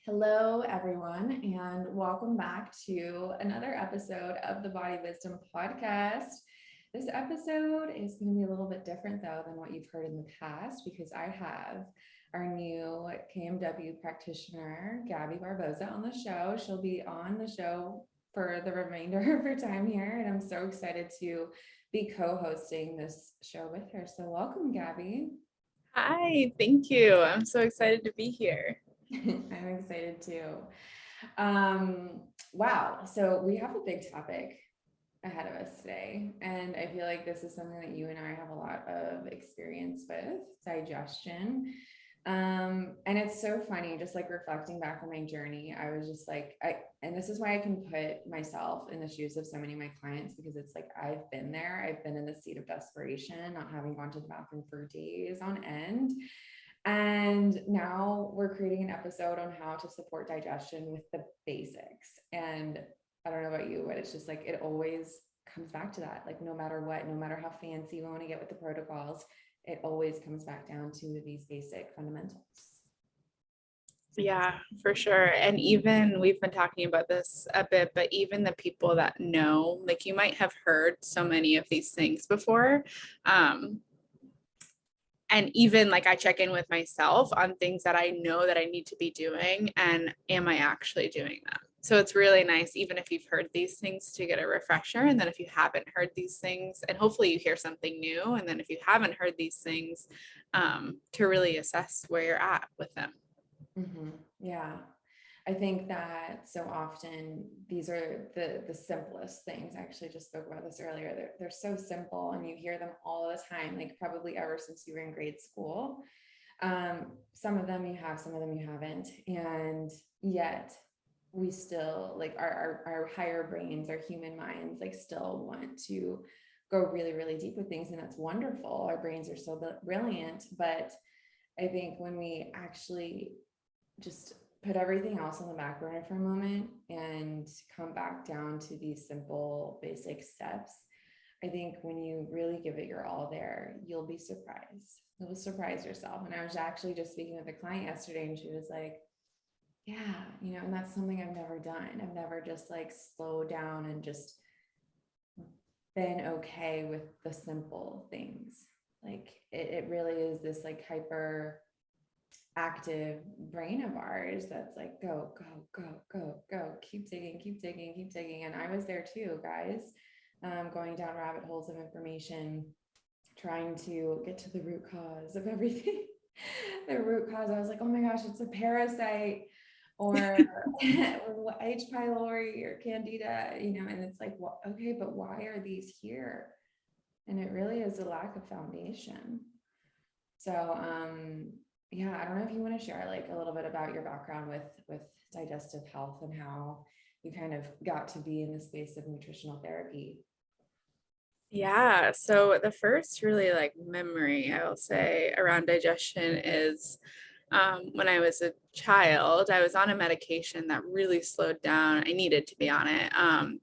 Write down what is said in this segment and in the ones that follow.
Hello, everyone, and welcome back to another episode of the Body Wisdom Podcast. This episode is going to be a little bit different, though, than what you've heard in the past because I have our new KMW practitioner, Gabby Barboza, on the show. She'll be on the show for the remainder of her time here, and I'm so excited to be co-hosting this show with her. So welcome, Gabby. Hi, thank you. I'm so excited to be here. I'm excited too. Wow. So we have a big topic ahead of us today. And I feel like this is something that you and I have a lot of experience with, digestion. And it's so funny, just like reflecting back on my journey, I was just like, and this is why I can put myself in the shoes of so many of my clients, because it's like, I've been there, I've been in the seat of desperation, not having gone to the bathroom for days on end. And now we're creating an episode on how to support digestion with the basics. And I don't know about you, but it's just like it always comes back to that. Like no matter what, no matter how fancy we want to get with the protocols, it always comes back down to these basic fundamentals. Yeah, for sure. And even we've been talking about this a bit, but even the people that know, like you might have heard so many of these things before. And even like I check in with myself on things that I know that I need to be doing, and am I actually doing them? So it's really nice, even if you've heard these things, to get a refresher. And then if you haven't heard these things, and hopefully you hear something new. And then if you haven't heard these things, to really assess where you're at with them. Mm-hmm. Yeah. I think that so often these are the simplest things. I actually just spoke about this earlier. They're so simple and you hear them all the time, like probably ever since you were in grade school. Some of them you have, some of them you haven't. And yet we still like our higher brains, our human minds, like still want to go really, really deep with things. And that's wonderful. Our brains are so brilliant. But I think when we actually just put everything else on the back burner for a moment and come back down to these simple, basic steps, I think when you really give it your all there, you'll be surprised. You'll surprise yourself. And I was actually just speaking with a client yesterday, and she was like, yeah, and that's something I've never done. I've never just like slowed down and just been okay with the simple things. Like it really is this like hyper active brain of ours that's like go go go go go, keep digging, keep digging, keep digging. And I was there too, guys, going down rabbit holes of information, trying to get to the root cause of everything. The root cause, I was like, oh my gosh, it's a parasite or H. pylori or candida, and it's like, well, okay, but why are these here? And it really is a lack of foundation. So yeah, I don't know if you want to share like a little bit about your background with digestive health and how you kind of got to be in the space of nutritional therapy. Yeah, so the first really like memory I will say around digestion is when I was a child. I was on a medication that really slowed down. I needed to be on it.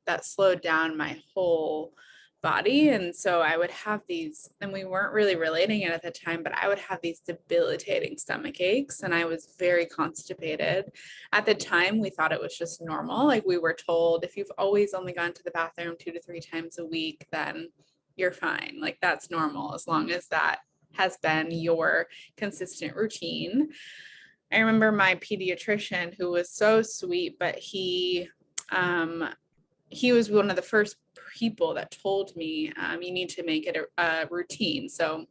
That slowed down my whole body. And so I would have these, and we weren't really relating it at the time, but I would have these debilitating stomach aches and I was very constipated. At the time, we thought it was just normal. Like we were told, if you've always only gone to the bathroom 2 to 3 times a week, then you're fine. Like that's normal as long as that has been your consistent routine. I remember my pediatrician, who was so sweet, but he was one of the first people that told me, you need to make it a routine. So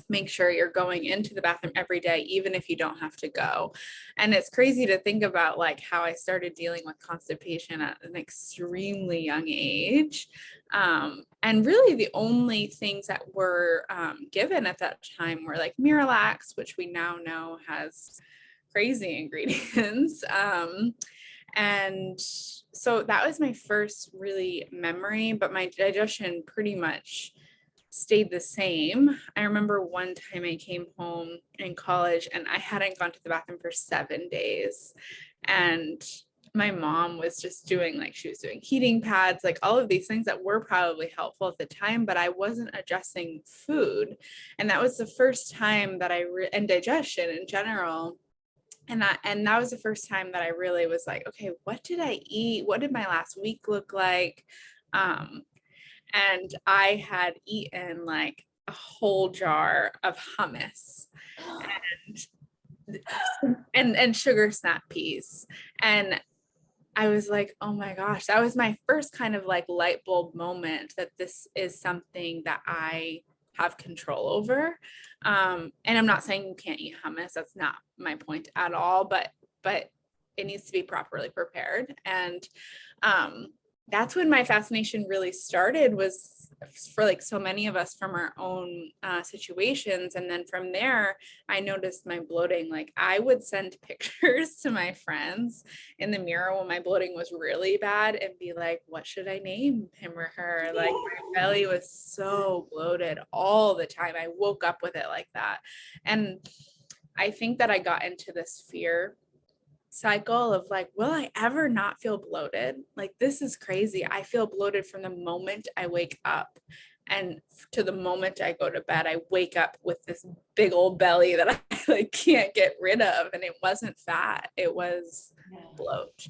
make sure you're going into the bathroom every day, even if you don't have to go. And it's crazy to think about like how I started dealing with constipation at an extremely young age. And really the only things that were given at that time were like Miralax, which we now know has crazy ingredients. And so that was my first really memory, but my digestion pretty much stayed the same. I remember one time I came home in college and I hadn't gone to the bathroom for 7 days. And my mom was just doing like, she was doing heating pads, like all of these things that were probably helpful at the time, but I wasn't adjusting food. And that was the first time that and digestion in general, And that was the first time that I really was like, okay, what did I eat? What did my last week look like? Um, and I had eaten like a whole jar of hummus and sugar snap peas. And I was like, oh my gosh, that was my first kind of like light bulb moment that this is something that I have control over. And I'm not saying you can't eat hummus. That's not my point at all, but it needs to be properly prepared. And um, that's when my fascination really started, was for like so many of us from our own situations. And then from there, I noticed my bloating. Like I would send pictures to my friends in the mirror when my bloating was really bad and be like, what should I name him or her? Like my belly was so bloated all the time. I woke up with it like that. And I think that I got into this fear cycle of like, will I ever not feel bloated? Like, this is crazy. I feel bloated from the moment I wake up. And to the moment I go to bed, I wake up with this big old belly that I like can't get rid of. And it wasn't fat, it was bloat.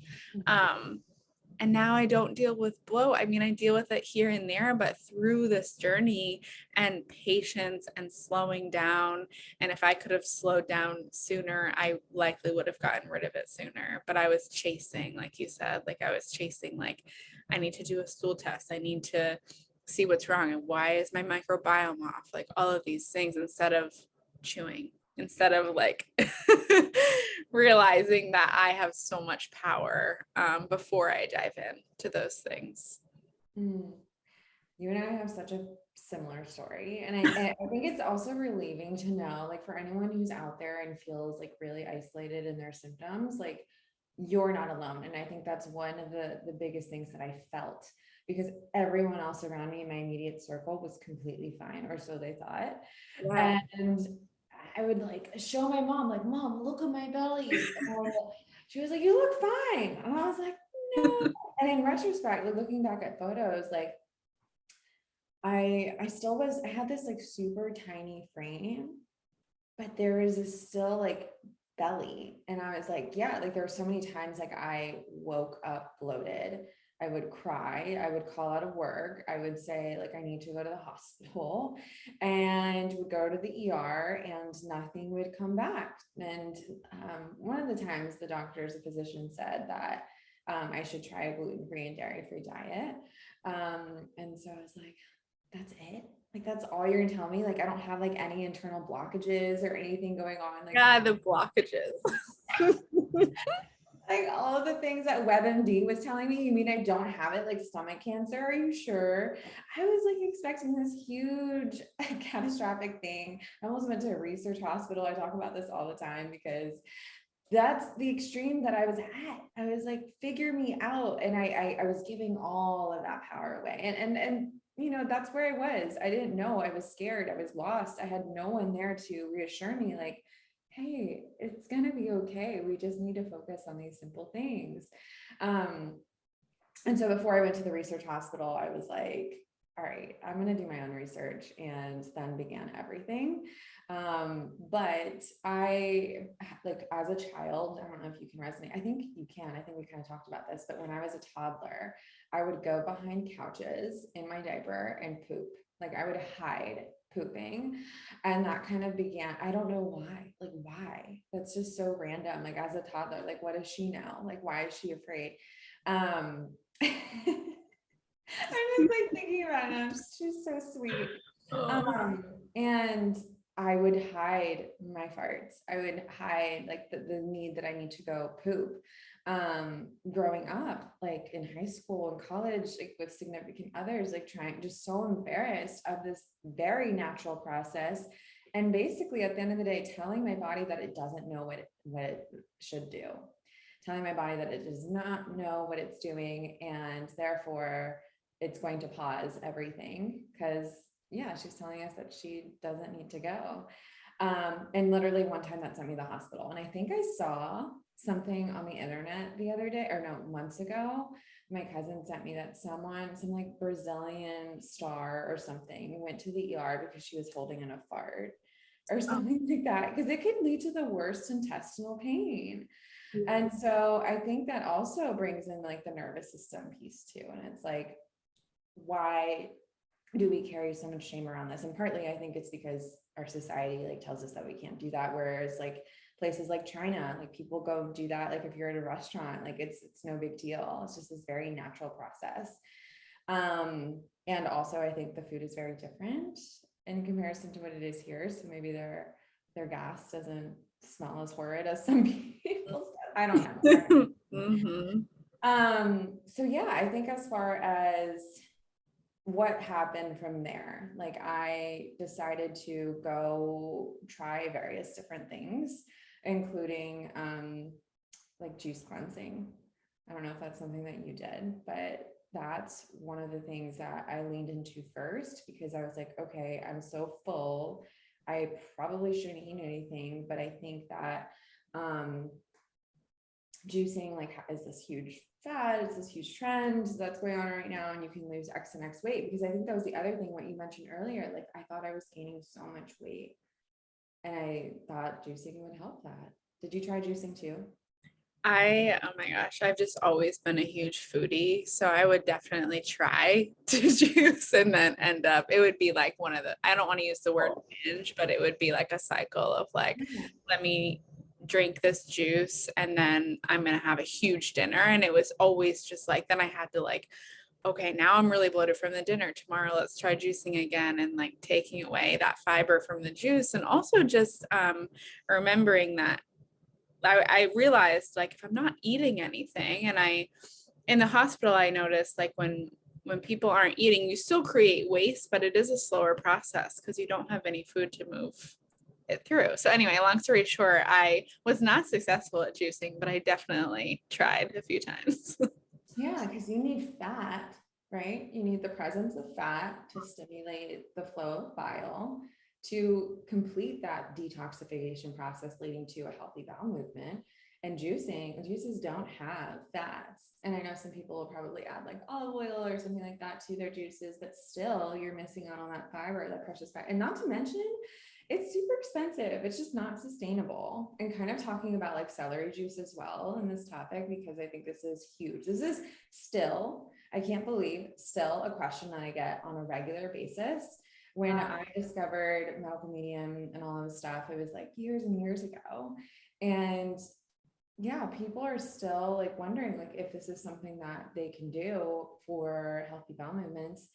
And now I don't deal with bloat. I mean, I deal with it here and there, but through this journey and patience and slowing down, and if I could have slowed down sooner, I likely would have gotten rid of it sooner. But I was chasing, like you said, like I was chasing, like, I need to do a stool test. I need to see what's wrong and why is my microbiome off? Like all of these things, instead of chewing, instead of like realizing that I have so much power before I dive in to those things. Mm. You and I have such a similar story. And I think it's also relieving to know, like, for anyone who's out there and feels like really isolated in their symptoms, like, you're not alone. And I think that's one of the biggest things that I felt, because everyone else around me in my immediate circle was completely fine, or so they thought. Yeah. And I would like show my mom, like, Mom, look at my belly. And she was like, you look fine. And I was like, no. And in retrospect, like looking back at photos, like I still was, I had this like super tiny frame, but there was this still like belly. And I was like, yeah, like there were so many times like I woke up bloated. I would cry. I would call out of work. I would say like I need to go to the hospital, and would go to the ER and nothing would come back. And one of the times the doctors, the physician said that I should try a gluten-free and dairy-free diet. And so I was like, that's it? Like, that's all you're gonna tell me? Like, I don't have like any internal blockages or anything going on? Like, Yeah, the blockages. like all of the things that WebMD was telling me, you mean I don't have it, like stomach cancer? Are you sure? I was like expecting this huge catastrophic thing. I almost went to a research hospital. I talk about this all the time because that's the extreme that I was at. I was like, figure me out. And I was giving all of that power away. And you know, that's where I was. I didn't know. I was scared. I was lost. I had no one there to reassure me, like, hey, it's gonna be okay. We just need to focus on these simple things. Um, and so before I went to the research hospital, I was like, all right, I'm going to do my own research, and then began everything. But I, like, as a child, I don't know if you can resonate. I think you can. I think we kind of talked about this, but when I was a toddler, I would go behind couches in my diaper and poop. Like, I would hide pooping. And that kind of began, I don't know why, like, why? That's just so random. Like, as a toddler, like, what does she know? Like, why is she afraid? Um, I'm just like thinking about it. She's so sweet. And I would hide my farts. I would hide like the need that I need to go poop. Growing up, like in high school and college, like with significant others, like trying, just so embarrassed of this very natural process. And basically at the end of the day, telling my body that it doesn't know what it should do, telling my body that it does not know what it's doing, and therefore it's going to pause everything, because yeah, she's telling us that she doesn't need to go. And literally one time that sent me to the hospital. And I think I saw something on the internet the other day, or no, months ago. My cousin sent me that someone, some like Brazilian star or something, went to the ER because she was holding in a fart. or Oh, something like that, because it could lead to the worst intestinal pain. yeah. And so I think that also brings in like the nervous system piece too. And it's like, why do we carry so much shame around this? And partly I think it's because our society like tells us that we can't do that. Whereas like places like China, like people go do that. Like if you're at a restaurant, like it's no big deal. It's just this very natural process. And also I think the food is very different in comparison to what it is here. So maybe their gas doesn't smell as horrid as some people. I don't know. Mm-hmm. So yeah, I think as far as what happened from there, like I decided to go try various different things, including like juice cleansing. I don't know if that's something that you did, but that's one of the things that I leaned into first, because I was like, okay, I'm so full. I probably shouldn't eat anything, but I think that juicing like is this huge fad, it's this huge trend that's going on right now, and you can lose X and X weight. Because I think that was the other thing, what you mentioned earlier, like I thought I was gaining so much weight, and I thought juicing would help that. Did you try juicing too? Oh my gosh, I've just always been a huge foodie. So I would definitely try to juice and then end up, it would be like one of the, I don't want to use the word binge, but it would be like a cycle of like, let me drink this juice and then I'm going to have a huge dinner. And it was always just like, then I had to like, okay, now I'm really bloated from the dinner. Tomorrow, let's try juicing again and like taking away that fiber from the juice. And also just remembering that I realized like if I'm not eating anything, and in the hospital I noticed like when people aren't eating, you still create waste, but it is a slower process because you don't have any food to move it through. So anyway, long story short, I was not successful at juicing, but I definitely tried a few times. Yeah, because you need fat, right? You need the presence of fat to stimulate the flow of bile to complete that detoxification process leading to a healthy bowel movement. And juices don't have fats. And I know some people will probably add like olive oil or something like that to their juices, but still you're missing out on that fiber, that precious fat. And not to mention, it's super expensive. It's just not sustainable. And kind of talking about like celery juice as well in this topic, because I think this is huge. This is still, I can't believe, still a question that I get on a regular basis. When I discovered medical medium and all of this stuff, it was like years and years ago. And yeah, people are still like wondering like if this is something that they can do for healthy bowel movements.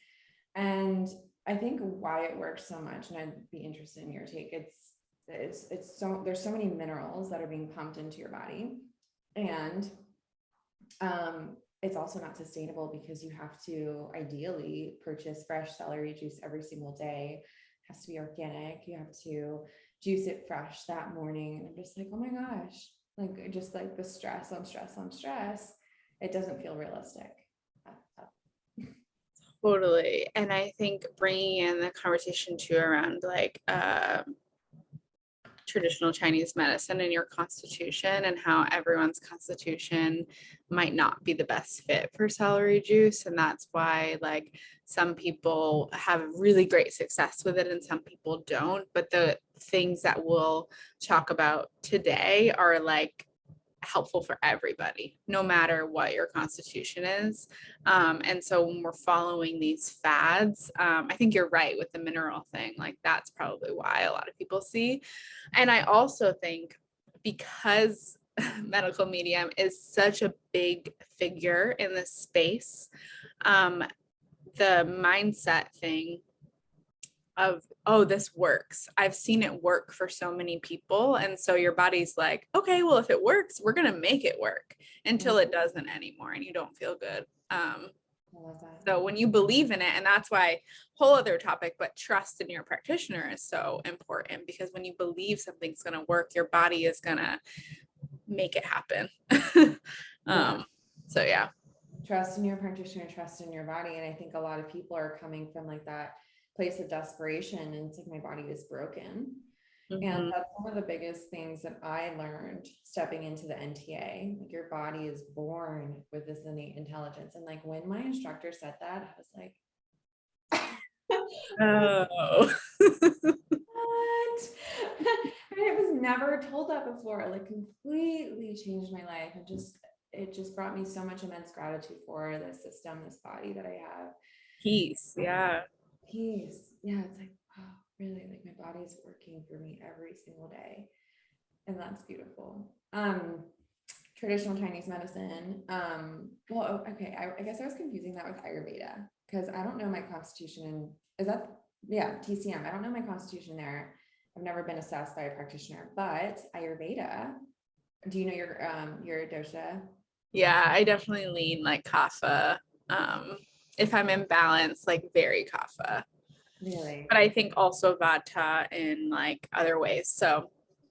And I think why it works so much, and I'd be interested in your take, it's so there's so many minerals that are being pumped into your body. And it's also not sustainable because you have to ideally purchase fresh celery juice every single day. It has to be organic. You have to juice it fresh that morning. And I'm just like, oh my gosh, like just like the stress on stress on stress. It doesn't feel realistic. Totally. And I think bringing in the conversation too around like traditional Chinese medicine and your constitution and how everyone's constitution might not be the best fit for celery juice. And that's why like some people have really great success with it and some people don't. But the things that we'll talk about today are like helpful for everybody, no matter what your constitution is. And so when we're following these fads, I think you're right with the mineral thing. Like that's probably why a lot of people see. And I also think because medical medium is such a big figure in this space, the mindset thing of, oh, this works. I've seen it work for so many people. And so your body's like, okay, well, if it works, we're going to make it work until it doesn't anymore and you don't feel good. I love that. So when you believe in it, and that's why whole other topic, but trust in your practitioner is so important because when you believe something's going to work, your body is going to make it happen. Yeah. So yeah. Trust in your practitioner, trust in your body. And I think a lot of people are coming from like that place of desperation and it's like my body is broken. And Mhm. that's one of the biggest things that I learned stepping into the NTA. Like your body is born with this innate intelligence. And like when my instructor said that, I was like, Oh. what? it was never told that before. It like completely changed my life, and it just brought me so much immense gratitude for this system, this body that I have. Peace. Yeah. Peace. Yeah, it's like, wow, really, like my body's working for me every single day. And that's beautiful. Traditional Chinese medicine. Well, okay, I guess I was confusing that with Ayurveda because I don't know my constitution. Is that, yeah, TCM? I don't know my constitution there. I've never been assessed by a practitioner, but Ayurveda. Do you know your dosha? Yeah, I definitely lean like kapha. If I'm in balance, like very kapha. Really? But I think also vata in like other ways. So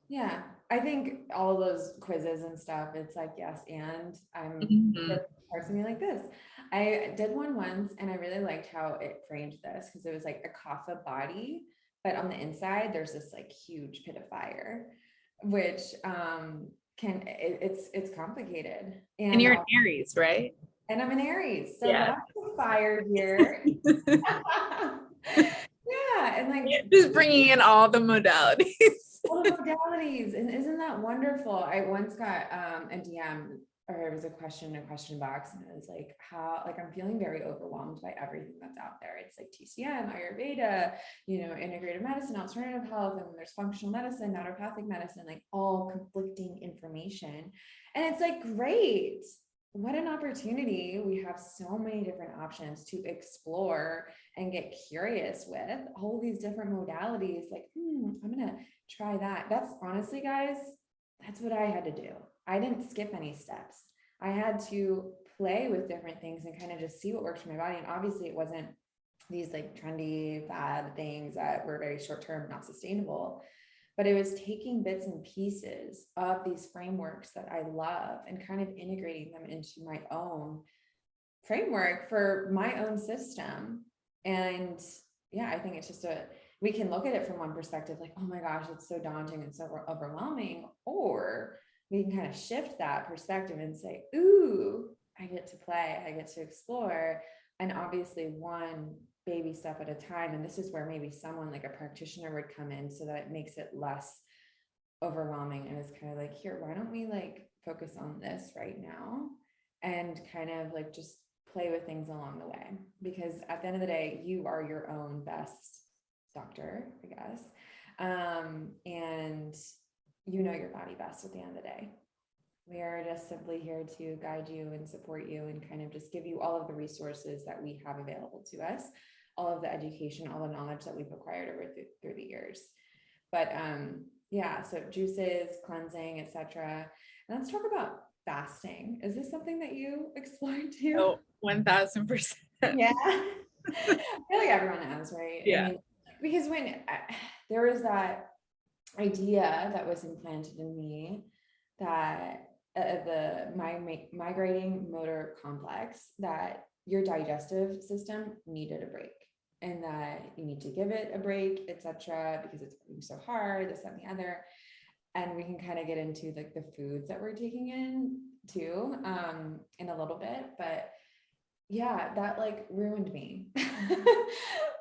Yeah, I think all of those quizzes and stuff, it's like, yes, and mhm. there's parts of me like this. I did one once and I really liked how it framed this because it was like a kapha body, but on the inside, there's this like huge pit of fire, which it's complicated. And And you're an Aries, right? and I'm an Aries, so Yeah. lots of fire here. Yeah, and like Just bringing in all the modalities. all the modalities. And isn't that wonderful? I once got a DM, or it was a question box, and it was like, how, like, I'm feeling very overwhelmed by everything that's out there. It's like TCM, Ayurveda, integrative medicine, alternative health, and there's functional medicine, naturopathic medicine, like all conflicting information. And it's like, great. What an opportunity. We have so many different options to explore and get curious with all these different modalities. Like, I'm going to try that. That's honestly, guys, that's what I had to do. I didn't skip any steps. I had to play with different things and kind of just see what works for my body. And obviously, it wasn't these like trendy, bad things that were very short term, not sustainable. But it was taking bits and pieces of these frameworks that I love and kind of integrating them into my own framework for my own system. And yeah, I think it's just we can look at it from one perspective, like, oh my gosh, it's so daunting and so overwhelming. Or we can kind of shift that perspective and say, ooh, I get to play, I get to explore. And obviously, one baby step at a time. And this is where maybe someone like a practitioner would come in so that it makes it less overwhelming. And it's kind of like, here, why don't we like focus on this right now and kind of like just play with things along the way? Because at the end of the day, you are your own best doctor, I guess. And you know your body best at the end of the day. We are just simply here to guide you and support you and kind of just give you all of the resources that we have available to us, all of the education, all the knowledge that we've acquired over through the years. But yeah, so juices, cleansing, etc. And let's talk about fasting. Is this something that you explored too? Oh, 1000%. Yeah. I feel like everyone has, right? Yeah. I mean, because when there was that idea that was implanted in me that the migrating motor complex, that your digestive system needed a break and that you need to give it a break, etc., because it's working so hard, this, that, and the other. And we can kind of get into like the foods that we're taking in too, in a little bit. But yeah, that like ruined me.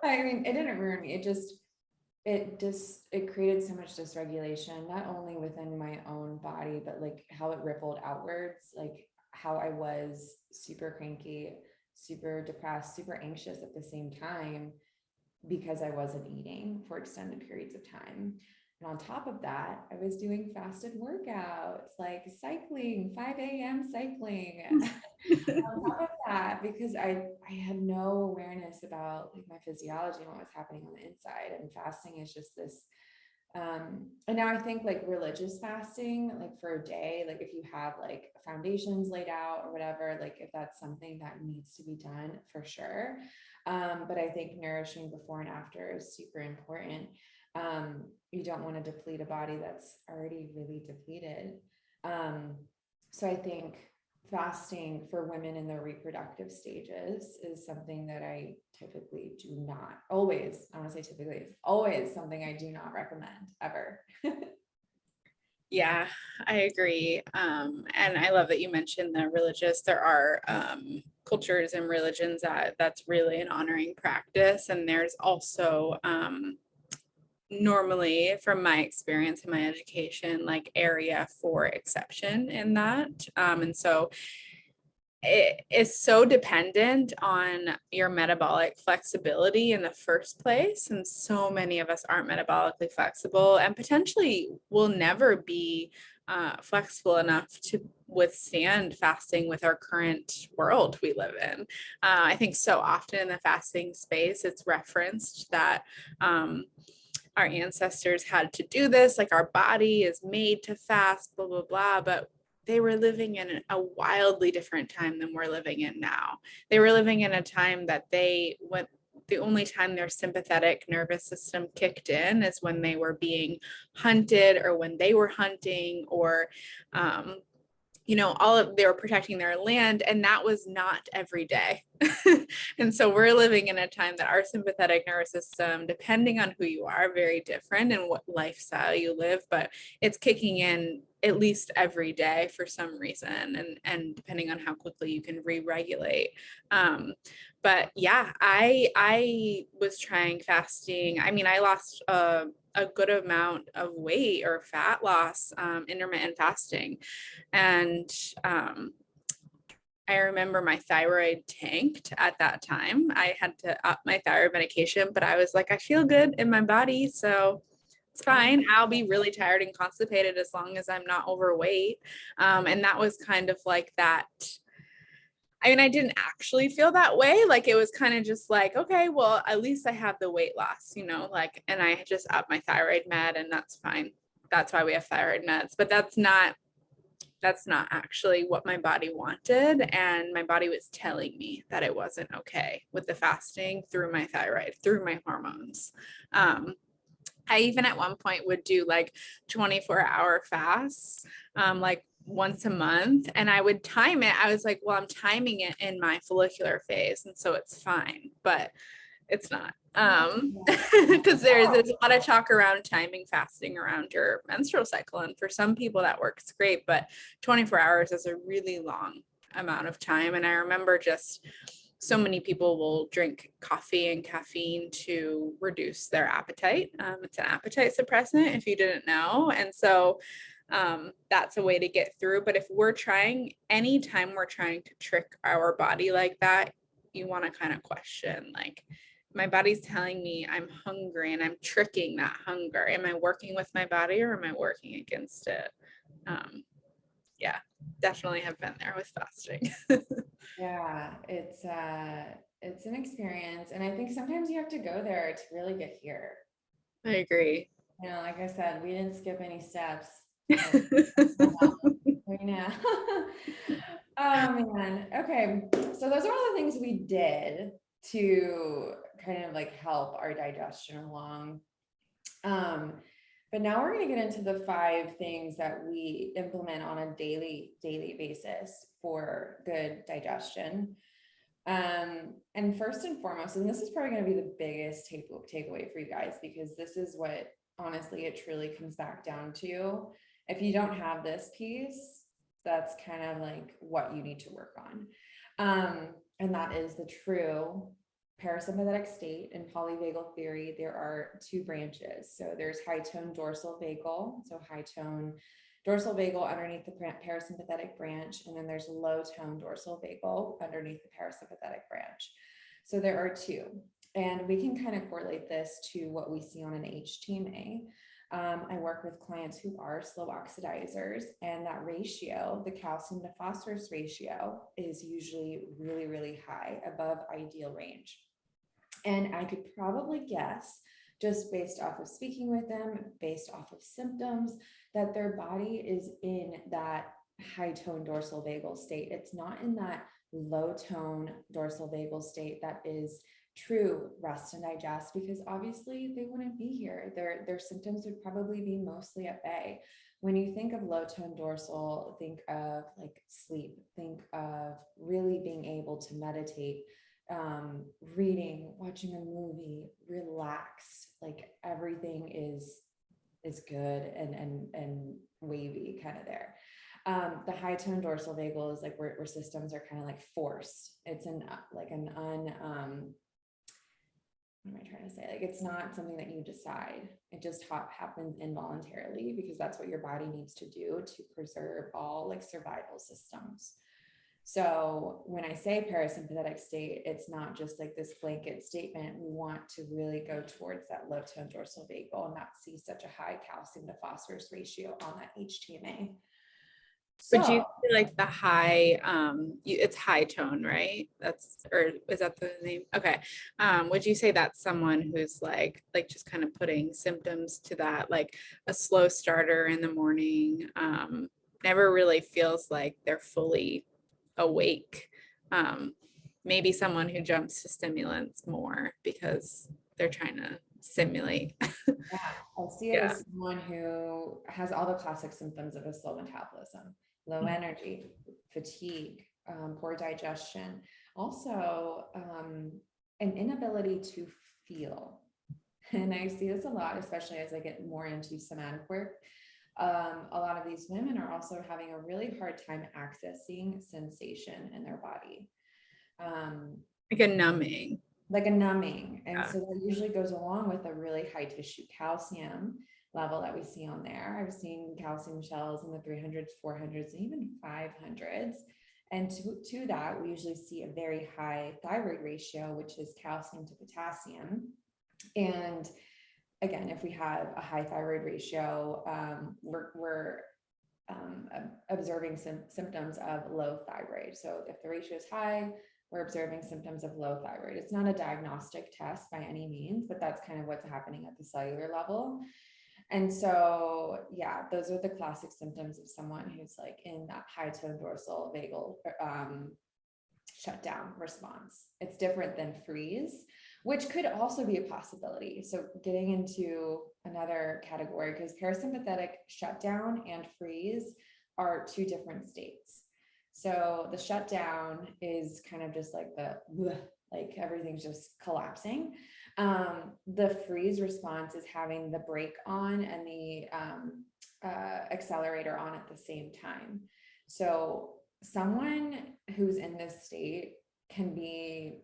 I mean, it didn't ruin me. It created so much dysregulation, not only within my own body, but like how it rippled outwards, like how I was super cranky, super depressed, super anxious at the same time because I wasn't eating for extended periods of time. And on top of that, I was doing fasted workouts, like cycling, 5 a.m. cycling. On top of that, because I had no awareness about like my physiology and what was happening on the inside, and fasting is just this and now I think like religious fasting, like for a day, like if you have like foundations laid out or whatever, like if that's something that needs to be done, for sure. But I think nourishing before and after is super important. You don't want to deplete a body that's already really depleted. So I think fasting for women in their reproductive stages is something that I typically do not always, I want to say typically, it's always something I do not recommend ever. Yeah, I agree. And I love that you mentioned the religious. There are cultures and religions that's really an honoring practice. And there's also normally, from my experience and my education, like area for exception in that. And so it is so dependent on your metabolic flexibility in the first place. And so many of us aren't metabolically flexible and potentially will never be flexible enough to withstand fasting with our current world we live in. I think so often in the fasting space, it's referenced that our ancestors had to do this, like our body is made to fast, blah, blah, blah. But they were living in a wildly different time than we're living in now. They were living in a time that the only time their sympathetic nervous system kicked in is when they were being hunted or when they were hunting or, they were protecting their land, and that was not every day. And so we're living in a time that our sympathetic nervous system, depending on who you are, very different and what lifestyle you live, but it's kicking in at least every day for some reason, and depending on how quickly you can re-regulate. But yeah, I was trying fasting. I mean, I lost a good amount of weight or fat loss, intermittent fasting. And I remember my thyroid tanked at that time. I had to up my thyroid medication, but I was like, I feel good in my body, so it's fine. I'll be really tired and constipated as long as I'm not overweight. And that was kind of like that. I mean, I didn't actually feel that way. Like it was kind of just like, okay, well, at least I have the weight loss, and I just upped my thyroid med, and that's fine. That's why we have thyroid meds, but that's not actually what my body wanted. And my body was telling me that it wasn't okay with the fasting through my thyroid, through my hormones. I even at one point would do like 24-hour fasts, like once a month, and I would time it. I was like, well, I'm timing it in my follicular phase, and so it's fine, but it's not. Because there's a lot of talk around timing fasting around your menstrual cycle, and for some people that works great, but 24 hours is a really long amount of time. And I remember just so many people will drink coffee and caffeine to reduce their appetite. It's an appetite suppressant, if you didn't know. And so that's a way to get through. But if anytime we're trying to trick our body like that, you want to kind of question, like, my body's telling me I'm hungry and I'm tricking that hunger. Am I working with my body or am I working against it? Yeah, definitely have been there with fasting. Yeah, it's an experience. And I think sometimes you have to go there to really get here. I agree. Like I said, we didn't skip any steps. Oh man. Okay. So those are all the things we did to kind of like help our digestion along. But now we're going to get into the 5 things that we implement on a daily basis for good digestion. And first and foremost, and this is probably going to be the biggest takeaway for you guys, because this is what honestly it truly comes back down to. If you don't have this piece, that's kind of like what you need to work on. And that is the true parasympathetic state. In polyvagal theory, there are 2 branches. So there's high tone dorsal vagal, so high tone dorsal vagal underneath the parasympathetic branch, and then there's low tone dorsal vagal underneath the parasympathetic branch. So there are 2, and we can kind of correlate this to what we see on an HTMA. I work with clients who are slow oxidizers, and that ratio, the calcium to phosphorus ratio, is usually really, really high, above ideal range. And I could probably guess, just based off of speaking with them, based off of symptoms, that their body is in that high tone dorsal vagal state. It's not in that low tone dorsal vagal state that is true rest and digest, because obviously they wouldn't be here. Their symptoms would probably be mostly at bay. When you think of low tone dorsal, think of like sleep, think of really being able to meditate, reading, watching a movie, relaxed, like everything is good and wavy kind of there. The high tone dorsal vagal is like where systems are kind of like forced. It's what am I trying to say? Like, it's not something that you decide. It just happens involuntarily because that's what your body needs to do to preserve all like survival systems. So when I say parasympathetic state, it's not just like this blanket statement. We want to really go towards that low tone dorsal vagal and not see such a high calcium to phosphorus ratio on that HTMA. Would you So say like the high, it's high tone, right? Or is that the name? Okay. Would you say that's someone who's like just kind of putting symptoms to that, like a slow starter in the morning, never really feels like they're fully awake. Maybe someone who jumps to stimulants more because they're trying to simulate. yeah, I see it Yeah. as someone who has all the classic symptoms of a slow metabolism, low energy, fatigue, poor digestion, also an inability to feel. And I see this a lot, especially as I get more into somatic work. A lot of these women are also having a really hard time accessing sensation in their body. Like a numbing. Like a numbing. And Yeah. so that usually goes along with a really high tissue calcium level that we see on there. I've seen calcium shells in the 300s, 400s, and even 500s. And to that, we usually see a very high thyroid ratio, which is calcium to potassium. And again, if we have a high thyroid ratio, we're observing symptoms of low thyroid. So if the ratio is high, we're observing symptoms of low thyroid. It's not a diagnostic test by any means, but that's kind of what's happening at the cellular level. And so, yeah, those are the classic symptoms of someone who's like in that high tone dorsal vagal shutdown response. It's different than freeze, which could also be a possibility. So getting into another category, because parasympathetic shutdown and freeze are two different states. So the shutdown is kind of just like like everything's just collapsing. The freeze response is having the brake on and the accelerator on at the same time. So someone who's in this state can be,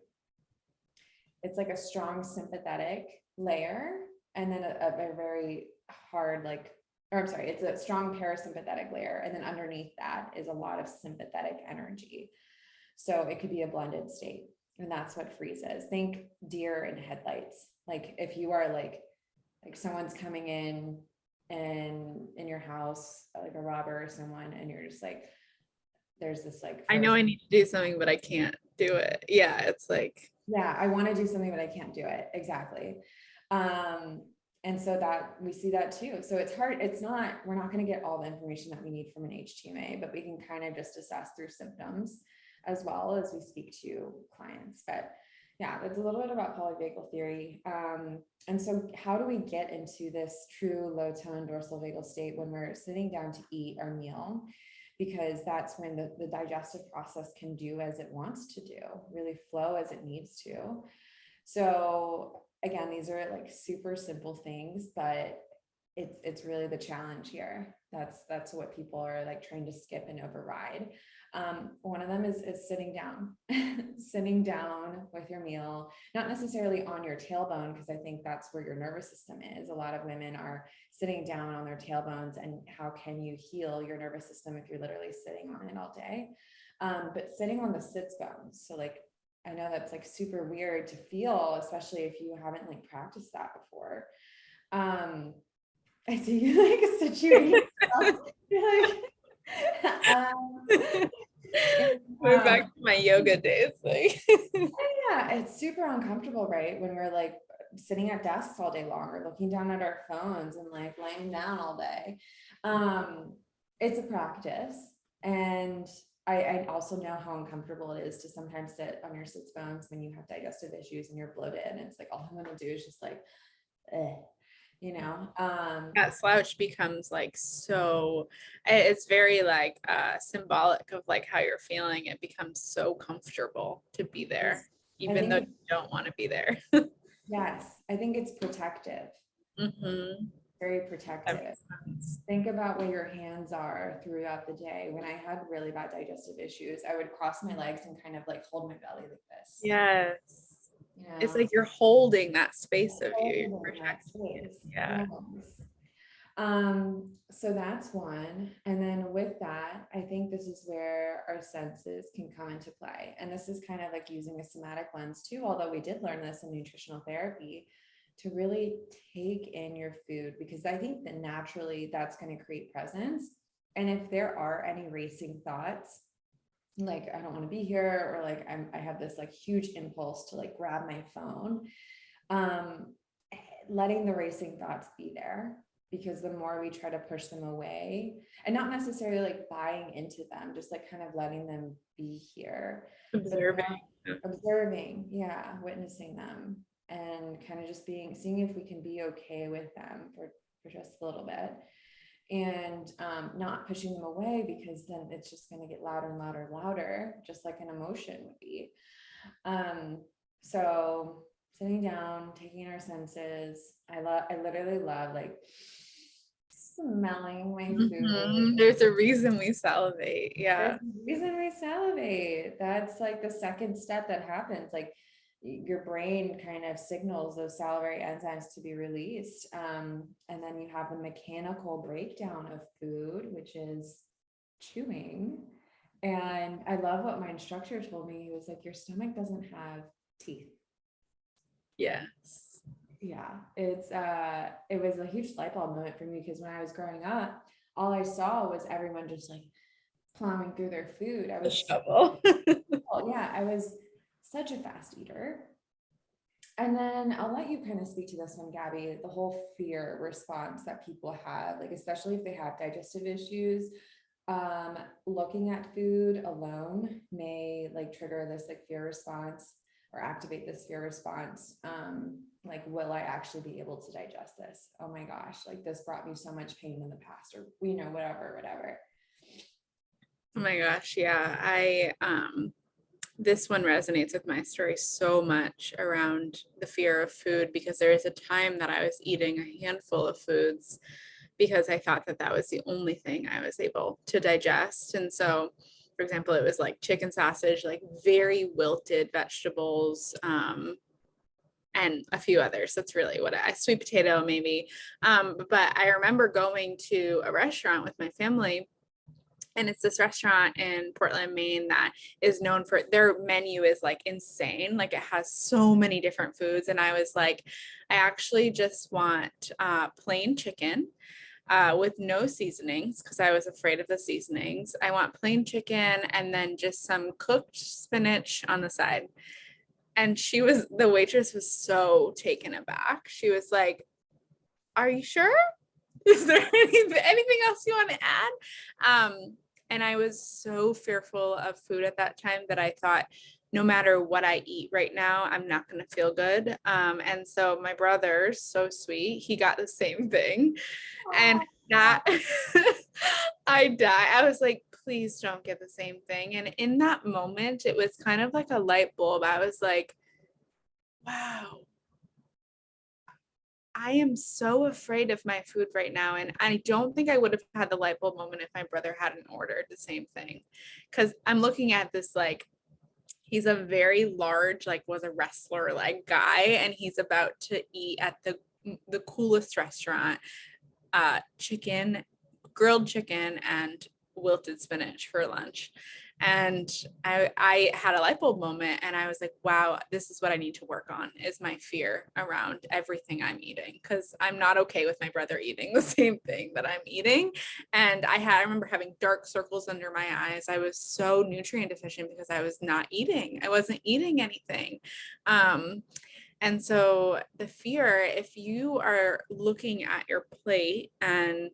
it's like a strong sympathetic layer and then a very hard, like, or I'm sorry, it's a strong parasympathetic layer. And then underneath that is a lot of sympathetic energy. So it could be a blended state. And that's what freeze is. Think deer in headlights. Like if you are like someone's coming in and in your house, like a robber or someone, and you're just like, there's this like, I know I need to do something, but I can't do it. Yeah. It's like, yeah, I want to do something, but I can't do it. Exactly. And so that we see that too. So it's hard. It's not, we're not going to get all the information that we need from an HTMA, but we can kind of just assess through symptoms as well as we speak to clients. But yeah, that's a little bit about polyvagal theory. And so how do we get into this true low tone dorsal vagal state when we're sitting down to eat our meal? Because that's when the digestive process can do as it wants to do, really flow as it needs to. So again, these are like super simple things, but it's really the challenge here. That's what people are like trying to skip and override. One of them is sitting down, sitting down with your meal, not necessarily on your tailbone, because I think that's where your nervous system is. A lot of women are sitting down on their tailbones, and how can you heal your nervous system if you're literally sitting on it all day? But sitting on the sits bones. So like, I know that's like super weird to feel, especially if you haven't like practiced that before. I see you like situating yourself. You're like, going back to my yoga days. Like, yeah, it's super uncomfortable, right? When we're like sitting at desks all day long or looking down at our phones and like laying down all day. It's a practice. And I also know how uncomfortable it is to sometimes sit on your sits bones when you have digestive issues and you're bloated. And it's like, all I want to do is just like, you know, that slouch becomes like so, it's very like symbolic of like how you're feeling. It becomes so comfortable to be there, even though you don't want to be there. Yes, I think it's protective. Mm-hmm. Very protective. Think about where your hands are throughout the day. When I had really bad digestive issues, I would cross my legs and kind of like hold my belly like this. Yes. It's Yeah. like you're holding that space of you. You're Holding that protecting it. space. Yeah. Yes. So that's one. And then with that, I think this is where our senses can come into play. And this is kind of like using a somatic lens too, although we did learn this in nutritional therapy, to really take in your food, because I think that naturally that's going to create presence. And if there are any racing thoughts, like I don't want to be here, or like I have this like huge impulse to like grab my phone, um, letting the racing thoughts be there, because the more we try to push them away, and not necessarily like buying into them, just like kind of letting them be here, but the Observing. more observing, yeah, witnessing them, and kind of just seeing if we can be okay with them for just a little bit, and not pushing them away, because then it's just going to get louder and louder and louder, just like an emotion would be. Um, so sitting down, taking our senses. I literally love like smelling my food. There's a reason we salivate. There's Yeah. a reason we salivate. That's like the second step that happens. Like your brain kind of signals those salivary enzymes to be released. And then you have the mechanical breakdown of food, which is chewing. And I love what my instructor told me. He was like, your stomach doesn't have teeth. Yes. Yeah, it was a huge light bulb moment for me, because when I was growing up, all I saw was everyone just like plowing through their food. The shovel. Oh yeah, I was such a fast eater. And then I'll let you kind of speak to this one, Gabby, the whole fear response that people have, like especially if they have digestive issues. Looking at food alone may like trigger this like fear response, or activate this fear response. Like, will I actually be able to digest this? Oh my gosh, like this brought me so much pain in the past, or whatever. Oh my gosh, yeah. This one resonates with my story so much around the fear of food, because there is a time that I was eating a handful of foods because I thought that that was the only thing I was able to digest. And so, for example, it was like chicken sausage, like very wilted vegetables, and a few others. That's really what sweet potato maybe. But I remember going to a restaurant with my family, and it's this restaurant in Portland, Maine, that is known for their menu is like insane. Like it has so many different foods. And I was like, I actually just want plain chicken with no seasonings, because I was afraid of the seasonings. I want plain chicken and then just some cooked spinach on the side. And the waitress was so taken aback. She was like, are you sure? Is there anything else you want to add? And I was so fearful of food at that time that I thought, no matter what I eat right now, I'm not going to feel good. And so my brother, so sweet, he got the same thing. And that I died. I was like, please don't get the same thing. And in that moment, it was kind of like a light bulb. I was like, wow, I am so afraid of my food right now. And I don't think I would have had the light bulb moment if my brother hadn't ordered the same thing. Cause I'm looking at this, like, he's a very large, like was a wrestler like guy, and he's about to eat at the coolest restaurant, grilled chicken and wilted spinach for lunch. And I had a light bulb moment, and I was like, wow, this is what I need to work on, is my fear around everything I'm eating, because I'm not okay with my brother eating the same thing that I'm eating. And I remember having dark circles under my eyes. I was so nutrient deficient because I wasn't eating anything. And so the fear, if you are looking at your plate and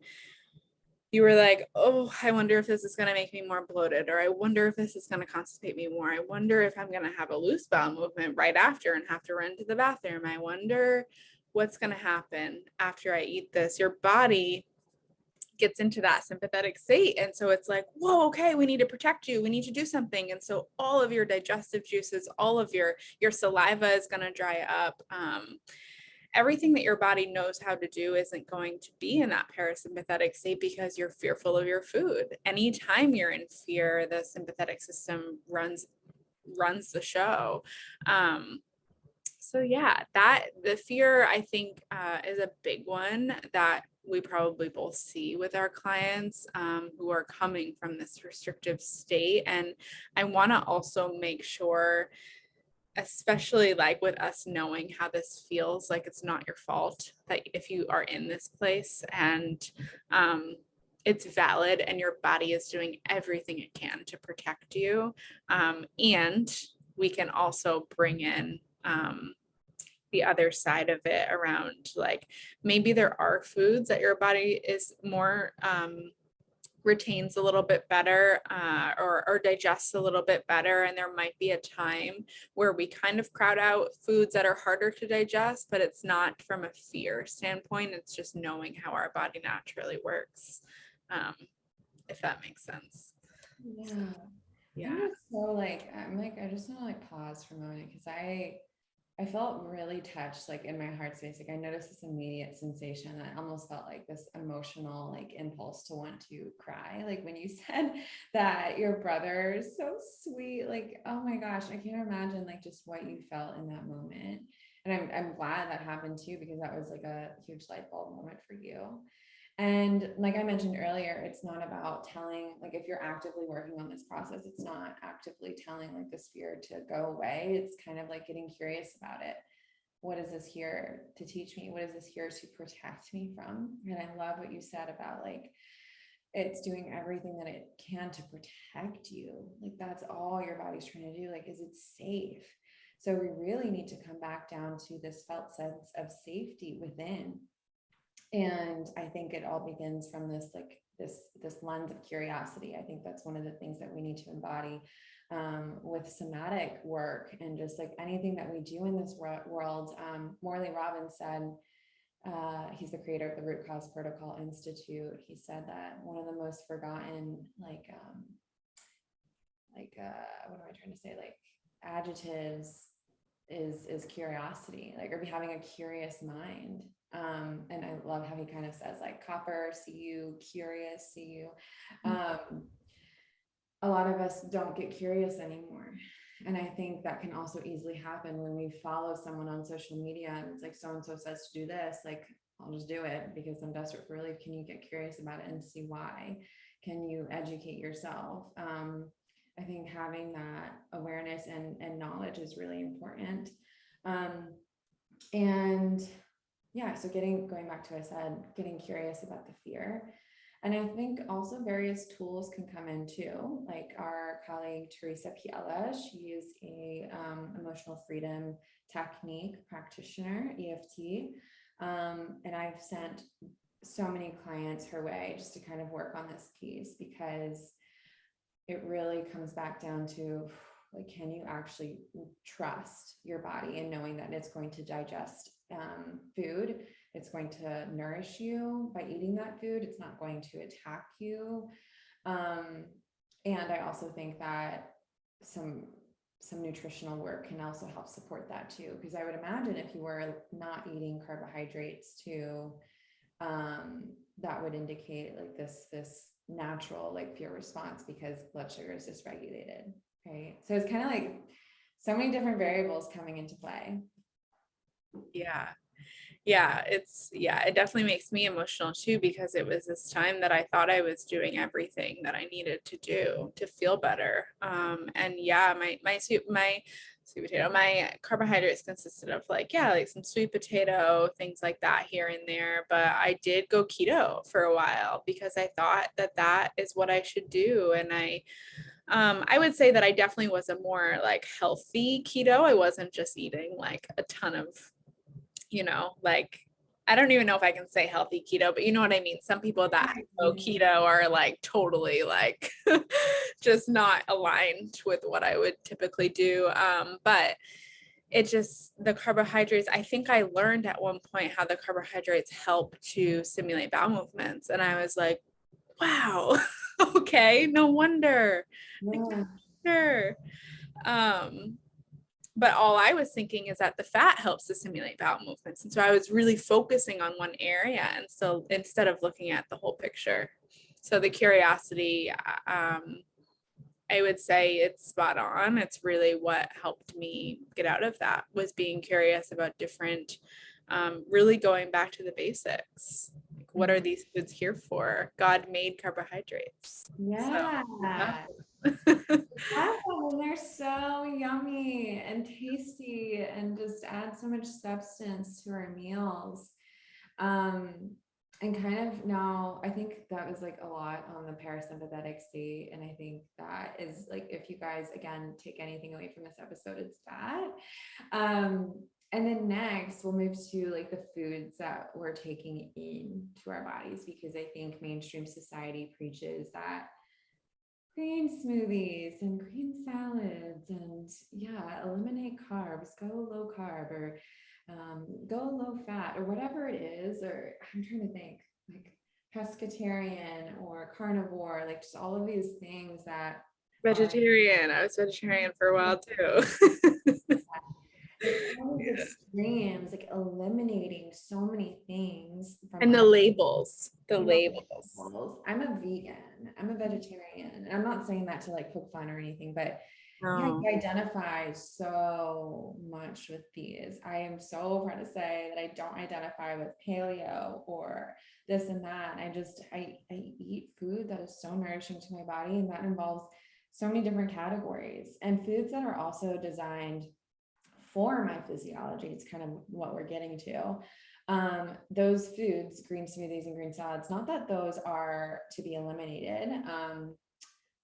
you were like, oh, I wonder if this is going to make me more bloated, or I wonder if this is going to constipate me more. I wonder if I'm going to have a loose bowel movement right after and have to run to the bathroom. I wonder what's going to happen after I eat this. Your body gets into that sympathetic state. And so it's like, whoa, okay, we need to protect you. We need to do something. And so all of your digestive juices, all of your saliva is going to dry up. Everything that your body knows how to do isn't going to be in that parasympathetic state because you're fearful of your food. Anytime you're in fear, the sympathetic system runs the show. So yeah, that the fear, I think, is a big one that we probably both see with our clients who are coming from this restrictive state. And I want to also make sure, especially like with us knowing how this feels, like it's not your fault that if you are in this place, and it's valid and your body is doing everything it can to protect you. And we can also bring in the other side of it around, like, maybe there are foods that your body is more retains a little bit better, or digests a little bit better. And there might be a time where we kind of crowd out foods that are harder to digest, but it's not from a fear standpoint. It's just knowing how our body naturally works, if that makes sense. Yeah. Yeah. I'm just so like, I just want to like pause for a moment because I felt really touched, like in my heart space. Like I noticed this immediate sensation. I almost felt like this emotional like impulse to want to cry. Like when you said that your brother is so sweet, like, oh my gosh, I can't imagine like just what you felt in that moment. And I'm glad that happened too, because that was like a huge light bulb moment for you. And like I mentioned earlier, it's not about telling, like if you're actively working on this process, it's not actively telling like this fear to go away. It's kind of like getting curious about it. What is this here to teach me? What is this here to protect me from? And I love what you said about like, it's doing everything that it can to protect you. Like that's all your body's trying to do. Like, is it safe? So we really need to come back down to this felt sense of safety within. And I think it all begins from this like this lens of curiosity. I think that's one of the things that we need to embody with somatic work, and just like anything that we do in this world. Morley Robbins said, he's the creator of the Root Cause Protocol Institute. He said that one of the most forgotten what am I trying to say, like adjectives is curiosity, like, or having a curious mind. And I love how he kind of says like copper, see you, curious, see you. A lot of us don't get curious anymore. And I think that can also easily happen when we follow someone on social media and it's like, so-and-so says to do this, like, I'll just do it because I'm desperate for relief. Can you get curious about it and see why? Can you educate yourself? I think having that awareness and knowledge is really important. And yeah, so going back to what I said, getting curious about the fear. And I think also various tools can come in too. Like our colleague, Teresa Piella, she is a emotional freedom technique practitioner, EFT. And I've sent so many clients her way just to kind of work on this piece, because it really comes back down to like, can you actually trust your body and knowing that it's going to digest food? It's going to nourish you by eating that food. It's not going to attack you. And I also think that some nutritional work can also help support that too, because I would imagine if you were not eating carbohydrates too, that would indicate like this natural like fear response because blood sugar is dysregulated, right? So it's kind of like so many different variables coming into play. It definitely makes me emotional too, because it was this time that I thought I was doing everything that I needed to do to feel better. And yeah, my sweet potato, my carbohydrates consisted of like some sweet potato, things like that here and there. But I did go keto for a while because I thought that is what I should do. And I would say that I definitely was a more like healthy keto. I wasn't just eating like a ton of, like, I don't even know if I can say healthy keto, but you know what I mean? Some people that go keto are like totally like just not aligned with what I would typically do. But it just, the carbohydrates, I think I learned at one point how the carbohydrates help to stimulate bowel movements. And I was like, wow, okay, no wonder. Yeah. Sure. But all I was thinking is that the fat helps to stimulate bowel movements. And so I was really focusing on one area. And so instead of looking at the whole picture, so the curiosity I would say it's spot on. It's really what helped me get out of that, was being curious about different, really going back to the basics. Like, what are Mhm. these foods here for? God made carbohydrates. Yeah. So, Yeah, and they're so yummy and tasty and just add so much substance to our meals. Um, and kind of now, I think that was like a lot on the parasympathetic state. And I think that is like, if you guys, again, take anything away from this episode, it's that. Um, and then next, we'll move to like the foods that we're taking into our bodies, because I think mainstream society preaches that green smoothies and green salads and yeah, eliminate carbs, go low carb, or go low fat, or whatever it is. Or I'm trying to think, like pescatarian or carnivore, like just all of these things that are vegetarian. I was vegetarian for a while too. like all these extremes, like eliminating so many things from And the our labels, the and the labels. labels. I'm a vegan, I'm a vegetarian, and I'm not saying that to like poke fun or anything, but yeah, No. you identify so much with these. I am so proud to say that I don't identify with paleo or this and that. I eat food that is so nourishing to my body, and that involves so many different categories and foods that are also designed for my physiology. It's kind of what we're getting to. Those foods, green smoothies and green salads, not that those are to be eliminated.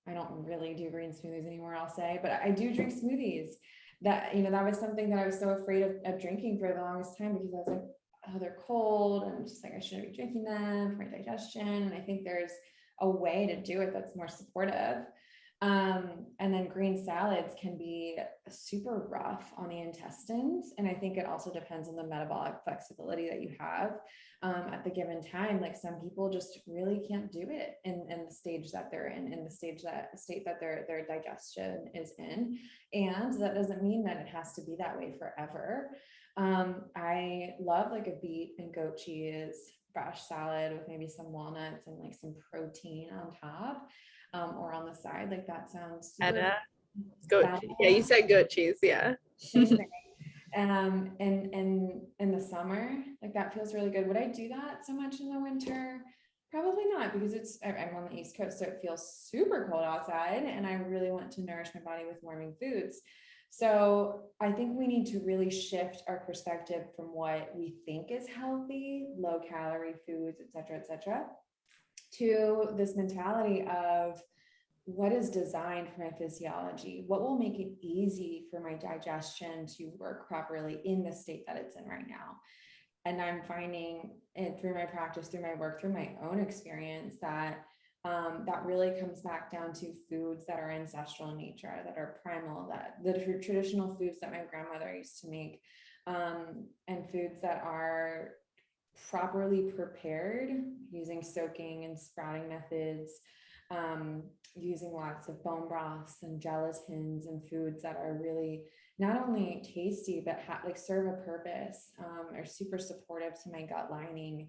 I don't really do green smoothies anymore, I'll say, but I do drink smoothies. That, that was something that I was so afraid of drinking for the longest time, because I was like, oh, they're cold, and just like, I shouldn't be drinking them for my digestion. And I think there's a way to do it that's more supportive. And then green salads can be super rough on the intestines. And I think it also depends on the metabolic flexibility that you have at the given time. Like some people just really can't do it in the stage that they're in the state that their digestion is in. And that doesn't mean that it has to be that way forever. I love like a beet and goat cheese fresh salad with maybe some walnuts and like some protein on top, or on the side. Like that sounds And super goat fun. cheese. Yeah, you said goat cheese. Yeah. Same thing. And in the summer, like that feels really good. Would I do that so much in the winter? Probably not, because I'm on the East Coast, so it feels super cold outside, and I really want to nourish my body with warming foods. So I think we need to really shift our perspective from what we think is healthy, low calorie foods, et cetera, to this mentality of what is designed for my physiology, what will make it easy for my digestion to work properly in the state that it's in right now. And I'm finding it through my practice, through my work, through my own experience, that that really comes back down to foods that are ancestral in nature, that are primal, that the traditional foods that my grandmother used to make, and foods that are properly prepared using soaking and sprouting methods, using lots of bone broths and gelatins, and foods that are really not only tasty, but like serve a purpose, are super supportive to my gut lining,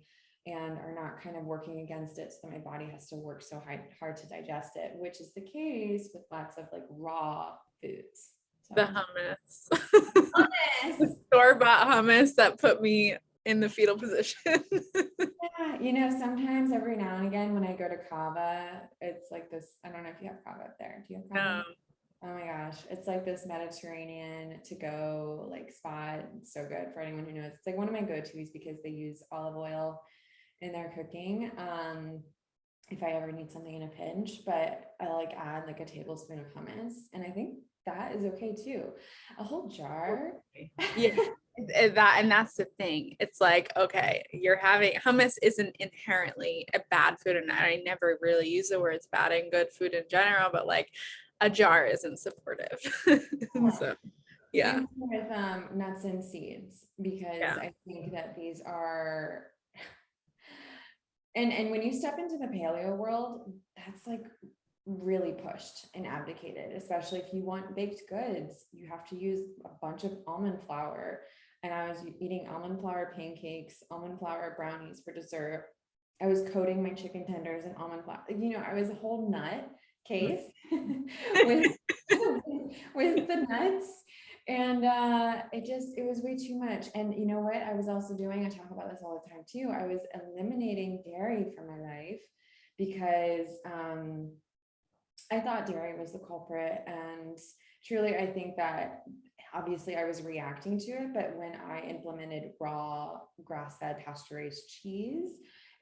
and are not kind of working against it so that my body has to work so hard to digest it, which is the case with lots of like raw foods. The So hummus. The honest. store-bought hummus that put me in the fetal position. Yeah, sometimes every now and again when I go to Cava, it's like this. I don't know if you have Cava up there. Do you have Cava? Oh my gosh, it's like this Mediterranean to go like spot. It's so good for anyone who knows. It's like one of my go-tos because they use olive oil in their cooking. If I ever need something in a pinch, but I like add like a tablespoon of hummus, and I think that is okay too. A whole jar. Yeah. And that's the thing. It's like, okay, you're having hummus isn't inherently a bad food, and I never really use the words bad and good food in general, but like a jar isn't supportive. So yeah. Same with nuts and seeds, because Yeah. I think that these are, and when you step into the paleo world, that's like really pushed and abdicated, especially if you want baked goods. You have to use a bunch of almond flour. And I was eating almond flour pancakes, almond flour brownies for dessert. I was coating my chicken tenders in almond flour. I was a whole nut case. with with the nuts. And it was way too much. And you know what I was also doing, I talk about this all the time too, I was eliminating dairy from my life because I thought dairy was the culprit. And truly, I think that obviously I was reacting to it, but when I implemented raw grass-fed pasture-raised cheese,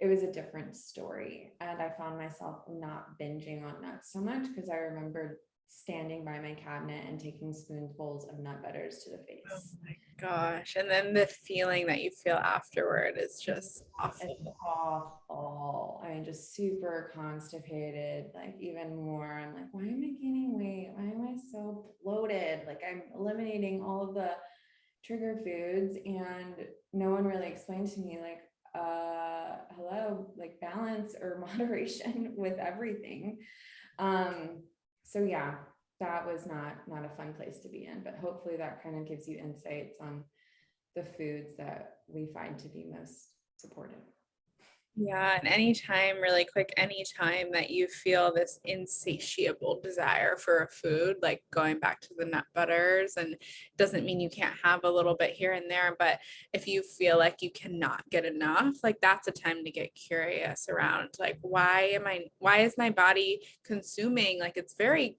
it was a different story. And I found myself not binging on nuts so much because I remembered standing by my cabinet and taking spoonfuls of nut butters to the Oh face. my gosh. And then the feeling that you feel afterward is just It's awful. awful. I mean, just super constipated, like even more. I'm like, why am I gaining weight? Why am I so bloated? Like I'm eliminating all of the trigger foods, and no one really explained to me like, hello, like balance or moderation with everything. So yeah, that was not a fun place to be in, but hopefully that kind of gives you insights on the foods that we find to be most supportive. Yeah, and anytime, really quick, anytime that you feel this insatiable desire for a food, like going back to the nut butters, and it doesn't mean you can't have a little bit here and there, but if you feel like you cannot get enough, like that's a time to get curious around, like, why is my body consuming, like it's very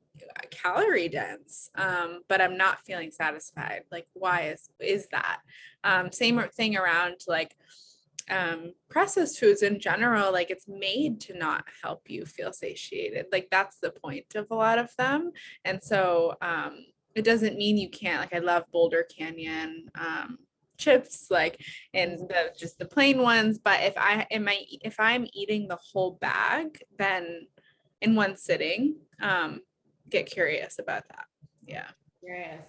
calorie dense, but I'm not feeling satisfied. Like, why is that? Same thing around like processed foods in general, like it's made to not help you feel satiated, like that's the point of a lot of them. And so it doesn't mean you can't, like I love Boulder Canyon chips, like and the just the plain ones, but if I'm eating the whole bag, then in one sitting, get curious about that. Yeah. Curious.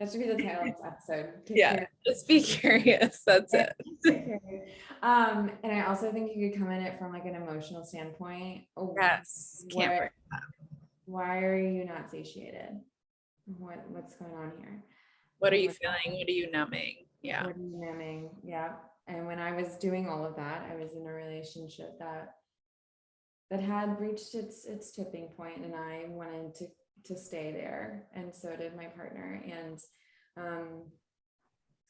That should be the title of this episode. Get Yeah, curious. just be curious, that's it. Get curious. And I also think you could come in it from like an emotional standpoint. Oh, Yes, can't what, break that. why are you not satiated? What's going on here? What are you What, feeling? What are you numbing? Yeah. what are you numbing? Yeah. And when I was doing all of that, I was in a relationship that had reached its tipping point, and I wanted to stay there, and so did my partner. And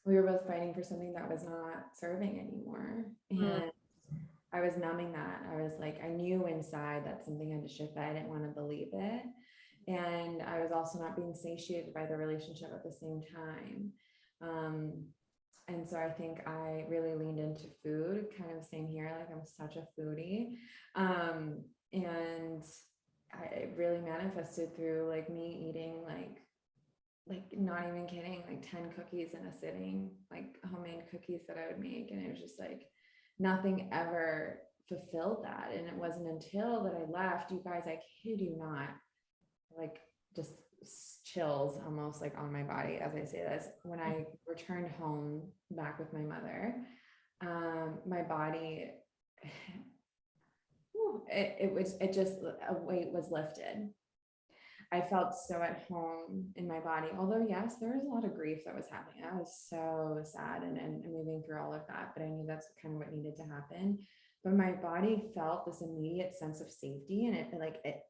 we were both fighting for something that was not serving anymore. Mm. And I was numbing that. I was like, I knew inside that something had to shift, but I didn't want to believe it. And I was also not being satiated by the relationship at the same time. And so I think I really leaned into food, kind of same here. Like I'm such a foodie. And it really manifested through like me eating like not even kidding, like 10 cookies in a sitting, like homemade cookies that I would make. And it was just like nothing ever fulfilled that. And it wasn't until that I left, you guys, I kid you not, like just chills almost like on my body as I say this. When I returned home back with my mother, my body, it just, a weight was lifted. I felt so at home in my body. Although, yes, there was a lot of grief that was happening. I was so sad and moving through all of that, but I knew that's kind of what needed to happen. But my body felt this immediate sense of safety, and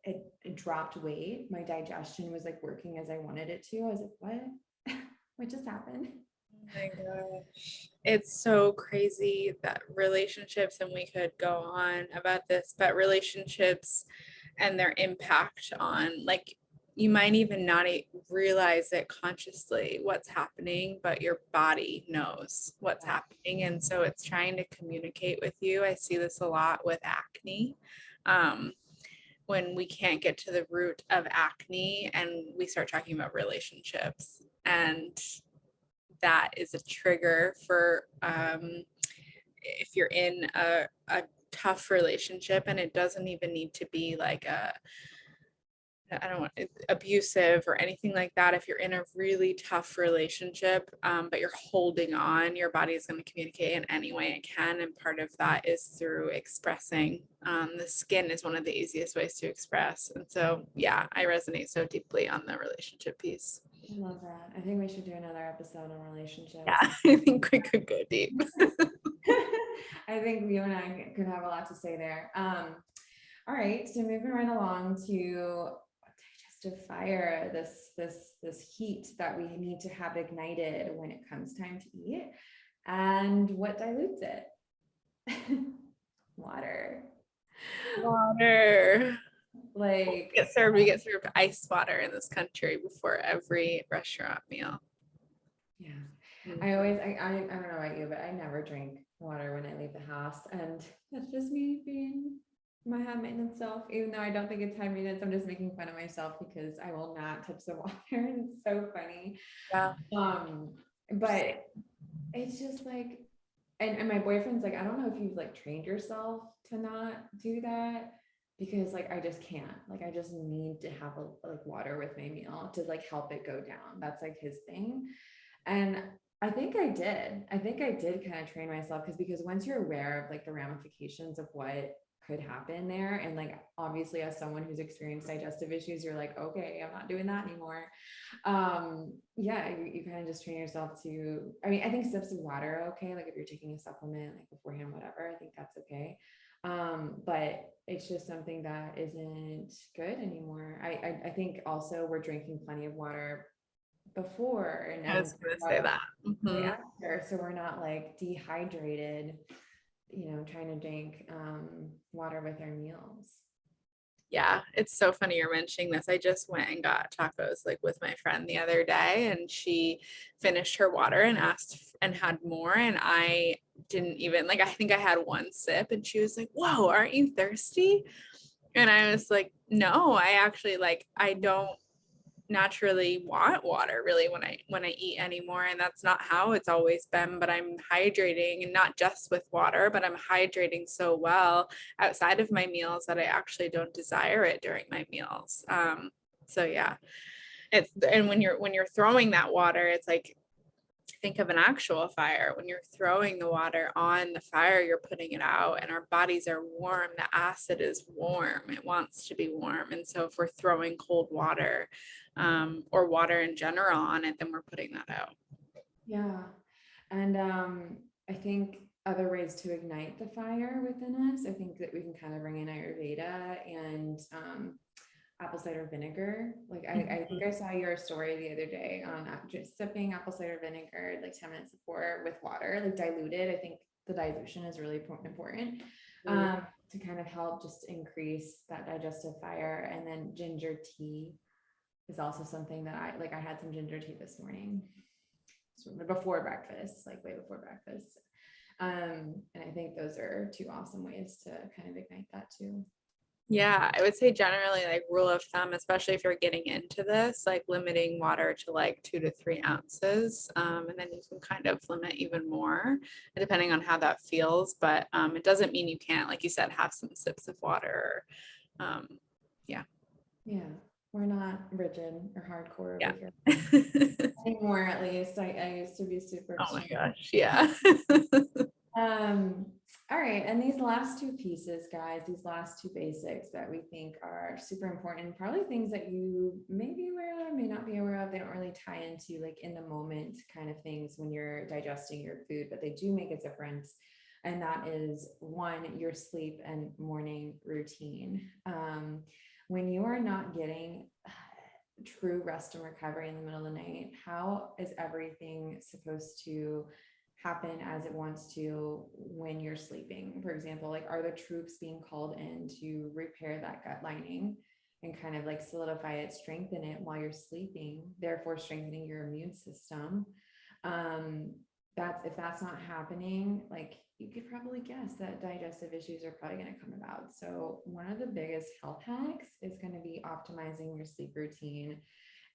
it dropped weight. My digestion was like working as I wanted it to. I was like, what? What just happened? Oh my gosh. It's so crazy that relationships, and we could go on about this, but relationships and their impact on, like, you might even not realize it consciously what's happening, but your body knows what's happening. And so it's trying to communicate with you. I see this a lot with acne. When we can't get to the root of acne and we start talking about relationships, and that is a trigger for if you're in a tough relationship, and it doesn't even need to be like I don't want abusive or anything like that. If you're in a really tough relationship, but you're holding on, your body is going to communicate in any way it can. And part of that is through expressing. The skin is one of the easiest ways to express. And so, yeah, I resonate so deeply on the relationship piece. I love that. I think we should do another episode on relationships. Yeah, I think we could go deep. I think you and I could have a lot to say there. All right, so moving right along to, what did I digestive fire, this heat that we need to have ignited when it comes time to eat. And what dilutes it? Water. Water. Like, We get served ice water in this country before every restaurant meal. yeah. Mm. I don't know about you, but I never drink water when I leave the house. And that's just me being my high maintenance self, even though I don't think it's high maintenance. I'm just making fun of myself because I will not touch the water. And it's so funny. Yeah. But it's just like, and my boyfriend's like, I don't know if you've like trained yourself to not do that, because like I just can't, like I just need to have like water with my meal to like help it go down. That's like his thing. And I think I did kind of train myself, because once you're aware of like the ramifications of what could happen there, and like obviously as someone who's experienced digestive issues, you're like, okay, I'm not doing that anymore. Yeah, you kind of just train yourself to, I mean, I think sips of water are okay, like if you're taking a supplement like beforehand, whatever, I think that's okay. But it's just something that isn't good anymore. I think also we're drinking plenty of water before I was gonna say that. right Mhm. after, so we're not like dehydrated, trying to drink water with our meals. Yeah, it's so funny you're mentioning this. I just went and got tacos like with my friend the other day, and she finished her water and asked and had more, and I didn't even like, I think I had one sip, and she was like, "Whoa, aren't you thirsty?" And I was like, "No, I actually like, I don't naturally want water really when I eat anymore, and that's not how it's always been, but I'm hydrating, and not just with water, but I'm hydrating so well outside of my meals that I actually don't desire it during my meals." So yeah, it's, and when you're throwing that water, it's like, think of an actual fire. When you're throwing the water on the fire, you're putting it out, and our bodies are warm. The acid is warm. It wants to be warm. And so if we're throwing cold water, or water in general on it, then we're putting that out. Yeah. And I think other ways to ignite the fire within us, I think that we can kind of bring in Ayurveda and apple cider vinegar. Like I think I saw your story the other day on just sipping apple cider vinegar like 10 minutes before with water, like diluted. I think the dilution is really important to kind of help just increase that digestive fire. And then ginger tea is also something that I had some ginger tea this morning before breakfast, like way before breakfast. And I think those are two awesome ways to kind of ignite that too. Yeah, I would say generally, like, rule of thumb, especially if you're getting into this, like limiting water to like 2 to 3 ounces. And then you can kind of limit even more depending on how that feels. But it doesn't mean you can't, like you said, have some sips of water. Yeah. Yeah, we're not rigid or hardcore Yeah. over here anymore. At least I used to be super Oh my extreme. gosh. Yeah. All right, and these last two pieces, guys, these last two basics that we think are super important, probably things that you may be aware of, may not be aware of. They don't really tie into like in the moment kind of things when you're digesting your food, but they do make a difference. And that is one, your sleep and morning routine. When you are not getting true rest and recovery in the middle of the night, how is everything supposed to happen as it wants to when you're sleeping? For example, like, are the troops being called in to repair that gut lining and kind of like solidify it, strengthen it while you're sleeping, therefore strengthening your immune system? That's, if that's not happening, like you could probably guess that digestive issues are probably going to come about. So one of the biggest health hacks is going to be optimizing your sleep routine.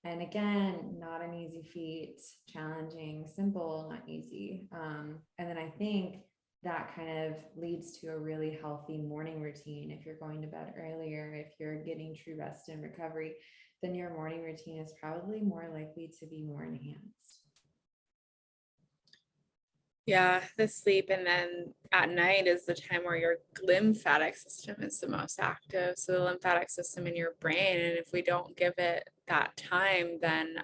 And again, not an easy feat, challenging, simple, not easy. And then I think that kind of leads to a really healthy morning routine. If you're going to bed earlier, if you're getting true rest and recovery, then your morning routine is probably more likely to be more enhanced. Yeah, the sleep, and then at night is the time where your lymphatic system is the most active. So the lymphatic system in your brain, and if we don't give it that time, then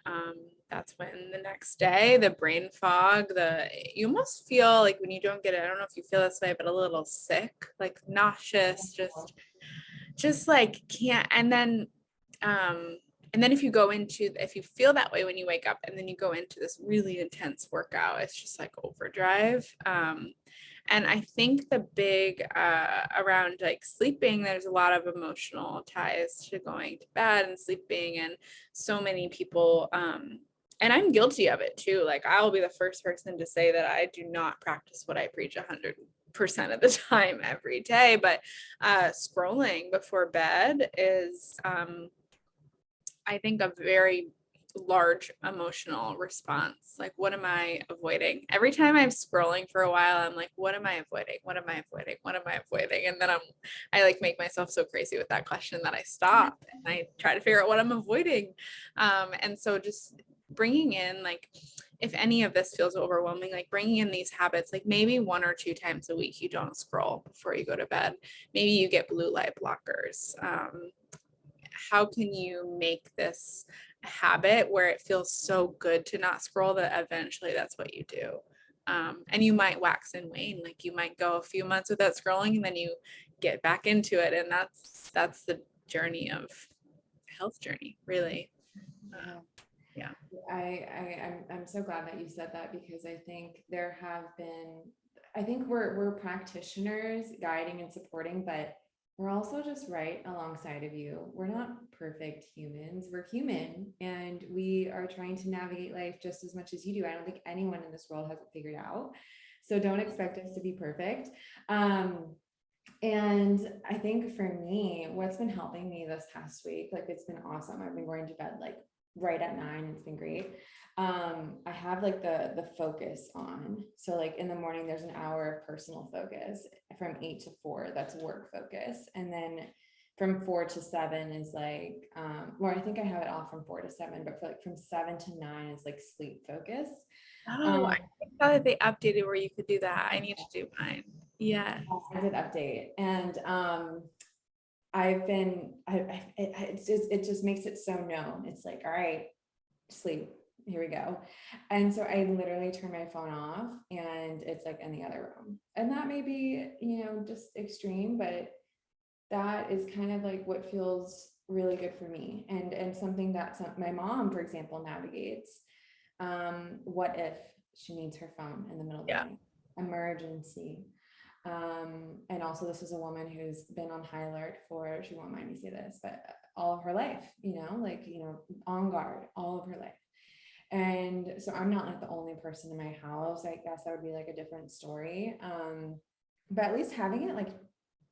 that's when the next day, the brain fog, you almost feel like when you don't get it, I don't know if you feel this way, but a little sick, like nauseous, just like can't. And then And then if you feel that way when you wake up and then you go into this really intense workout, it's just like overdrive. And I think the big around like sleeping, there's a lot of emotional ties to going to bed and sleeping, and so many people, and I'm guilty of it too. Like I'll be the first person to say that I do not practice what I preach 100% of the time every day, but scrolling before bed is I think a very large emotional response. Like, what am I avoiding? Every time I'm scrolling for a while, I'm like, what am I avoiding? What am I avoiding? What am I avoiding? And then I like make myself so crazy with that question that I stop and I try to figure out what I'm avoiding. And so just bringing in, like, if any of this feels overwhelming, like bringing in these habits, like maybe 1 or 2 times a week, you don't scroll before you go to bed. Maybe you get blue light blockers. How can you make this a habit where it feels so good to not scroll that eventually that's what you do? And you might wax and wane, like you might go a few months without scrolling and then you get back into it. And that's the journey of health journey, really. Yeah. I'm so glad that you said that, because I think we're practitioners guiding and supporting, but we're also just right alongside of you. We're not perfect humans. We're human, and we are trying to navigate life just as much as you do. I don't think anyone in this world has it figured out. So don't expect us to be perfect. And I think for me, what's been helping me this past week, like it's been awesome. I've been going to bed like right at 9. It's been great. I have like the focus on. So like in the morning, there's an hour of personal focus from 8 to 4. That's work focus. And then from 4 to 7 is like, I think I have it off from 4 to 7, but for like from 7 to 9 is like sleep focus. Oh, I thought that they updated where you could do that. I need to do mine. Yeah. I did update, and it just makes it so known. It's like, all right, sleep, here we go. And so I literally turn my phone off and it's like in the other room. And that may be, just extreme, but that is kind of like what feels really good for me. And something that my mom, for example, navigates. What if she needs her phone in the middle of the night? Emergency. And also this is a woman who's been on high alert for, she won't mind me say this, but all of her life, on guard all of her life. And so I'm not like the only person in my house. I guess that would be like a different story. But at least having it like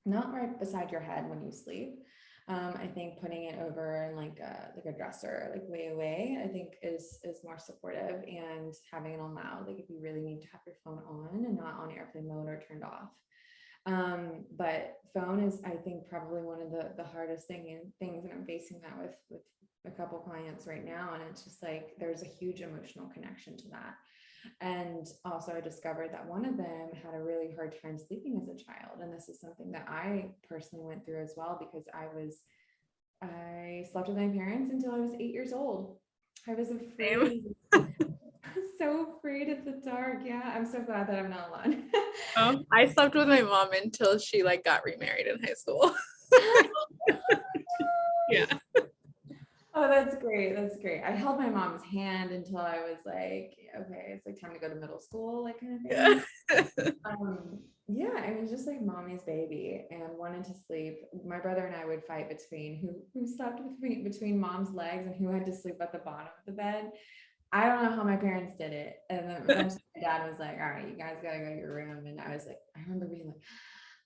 not right beside your head when you sleep. I think putting it over like a dresser, like way away, I think is more supportive, and having it on loud, like if you really need to have your phone on and not on airplane mode or turned off. But phone is, I think, probably one of the hardest things, and I'm facing that with a couple clients right now. And it's just like, there's a huge emotional connection to that. And also I discovered that one of them had a really hard time sleeping as a child. And this is something that I personally went through as well, because I slept with my parents until I was 8 years old. I was afraid. So afraid of the dark. Yeah. I'm so glad that I'm not alone. I slept with my mom until she like got remarried in high school. Yeah. Oh, that's great. That's great. I held my mom's hand until I was like, okay, it's like time to go to middle school, like kind of thing. Yeah, I mean, just like mommy's baby and wanted to sleep. My brother and I would fight between who slept with me between mom's legs and who had to sleep at the bottom of the bed. I don't know how my parents did it. And then eventually my dad was like, all right, you guys gotta go to your room. And I was like, I remember being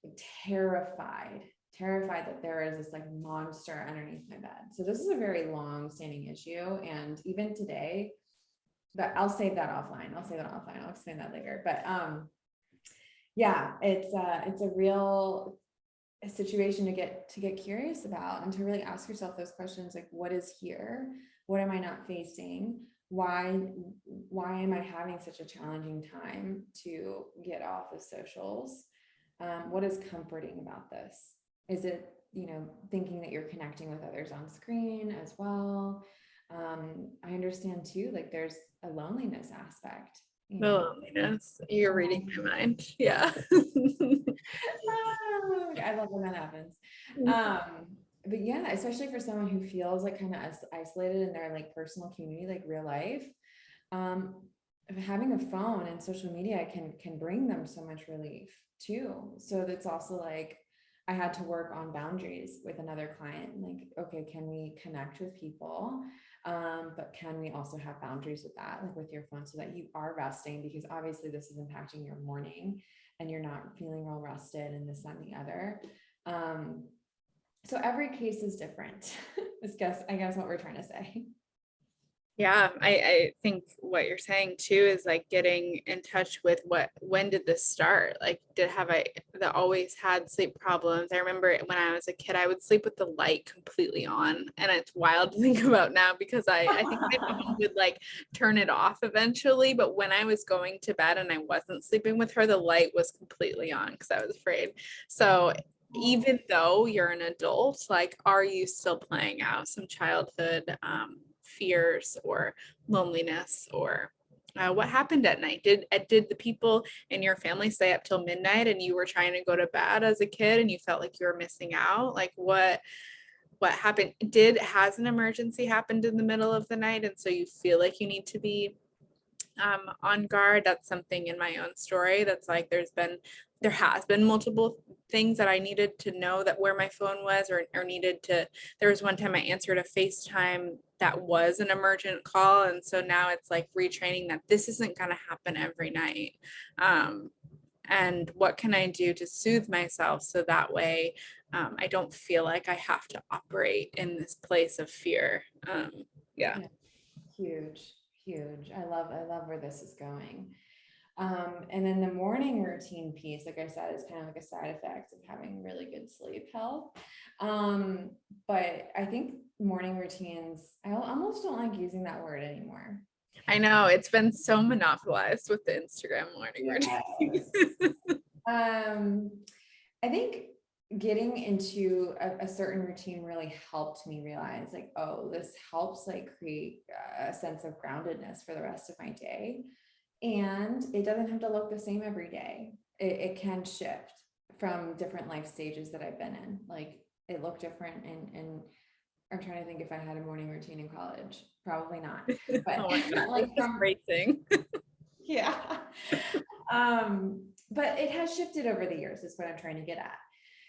like terrified that there is this like monster underneath my bed. So this is a very long standing issue. And even today, but I'll save that offline. I'll explain that later. But yeah, it's a real situation to get curious about, and to really ask yourself those questions, like, what is here? What am I not facing? Why am I having such a challenging time to get off of socials? What is comforting about this? Is it, thinking that you're connecting with others on screen as well? I understand too, like there's a loneliness aspect. The loneliness. You're reading my mind. Yeah. I love when that happens. but yeah, especially for someone who feels like kind of isolated in their like personal community, like real life, um, having a phone and social media can bring them so much relief too. So that's also like I had to work on boundaries with another client. Like, okay, can we connect with people? But can we also have boundaries with that, like with your phone, so that you are resting? Because obviously this is impacting your morning and you're not feeling well rested and this, that, and the other. Um, so every case is different. I guess what we're trying to say. Yeah, I think what you're saying too is like getting in touch with when did this start? Like, have I that always had sleep problems? I remember when I was a kid, I would sleep with the light completely on. And it's wild to think about now because I think my mom would like turn it off eventually. But when I was going to bed and I wasn't sleeping with her, the light was completely on because I was afraid. So even though you're an adult, like, are you still playing out some childhood fears or loneliness, or what happened at night? Did the people in your family stay up till midnight and you were trying to go to bed as a kid and you felt like you were missing out? Like, what happened? Has an emergency happened in the middle of the night and so you feel like you need to be on guard? That's something in my own story that's like there has been multiple things that I needed to know that where my phone was, or needed to. There was one time I answered a FaceTime that was an emergent call, and so now it's like retraining that this isn't going to happen every night. And what can I do to soothe myself so that way I don't feel like I have to operate in this place of fear. Yeah. Yeah, huge, huge. I love where this is going. And then the morning routine piece, like I said, is kind of like a side effect of having really good sleep health. But I think morning routines, I almost don't like using that word anymore. I know it's been so monopolized with the Instagram morning routine. Yes. I think getting into a certain routine really helped me realize like, oh, this helps like create a sense of groundedness for the rest of my day. And it doesn't have to look the same every day. It can shift from different life stages that I've been in. Like it looked different and I'm trying to think if I had a morning routine in college. Probably not. But Oh my God, like just from racing. yeah. But it has shifted over the years, is what I'm trying to get at.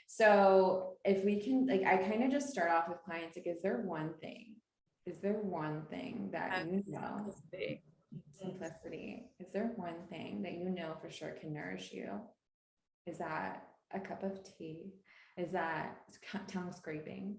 So if we can, like, I kind of just start off with clients, like, is there one thing? Is there one thing that you know? Simplicity. Is there one thing that you know for sure can nourish you? Is that a cup of tea? Is that tongue scraping?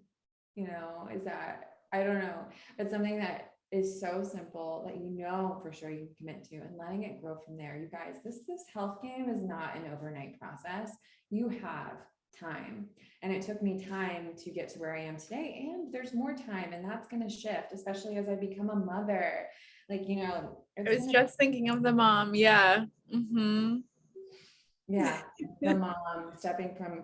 You know, is that, I don't know, but something that is so simple that you know for sure you can commit to, and letting it grow from there. You guys, this health game is not an overnight process. You have time, and it took me time to get to where I am today, and there's more time, and that's going to shift, especially as I become a mother. Like, you know, I it's was gonna, just thinking of the mom. Yeah. Mm-hmm. yeah, the mom stepping from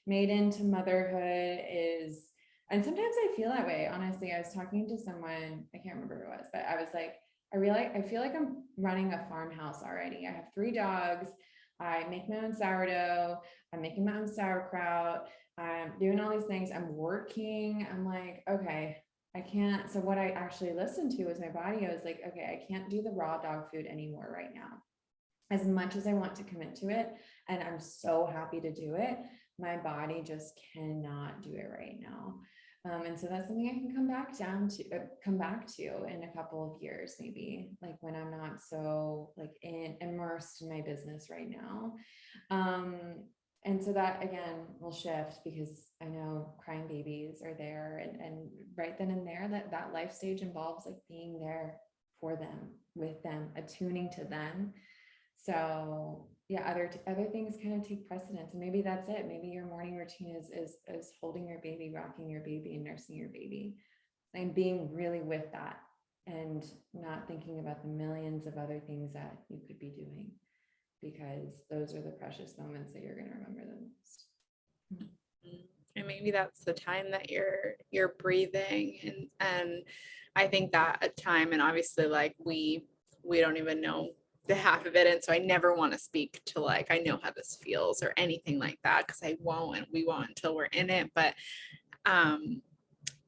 maiden to motherhood is, and sometimes I feel that way. Honestly, I was talking to someone, I can't remember who it was, but I was like, I feel like I'm running a farmhouse already. I have 3 dogs. I make my own sourdough. I'm making my own sauerkraut. I'm doing all these things. I'm working. I'm like, okay, I can't. So what I actually listened to was my body. I was like, okay, I can't do the raw dog food anymore right now. As much as I want to commit to it, and I'm so happy to do it, my body just cannot do it right now. And so that's something I can come back to in a couple of years, maybe, like when I'm not so like immersed in my business right now. Um, and so that again will shift because I know crying babies are there, and right then and there, that life stage involves like being there for them, with them, attuning to them. So yeah, other things kind of take precedence, and maybe that's it. Maybe your morning routine is holding your baby, rocking your baby, and nursing your baby, and being really with that, and not thinking about the millions of other things that you could be doing, because those are the precious moments that you're going to remember the most. And maybe that's the time that you're breathing, and I think that a time, and obviously like we don't even know the half of it, and so I never want to speak to like I know how this feels or anything like that, because I won't, and we won't until we're in it. But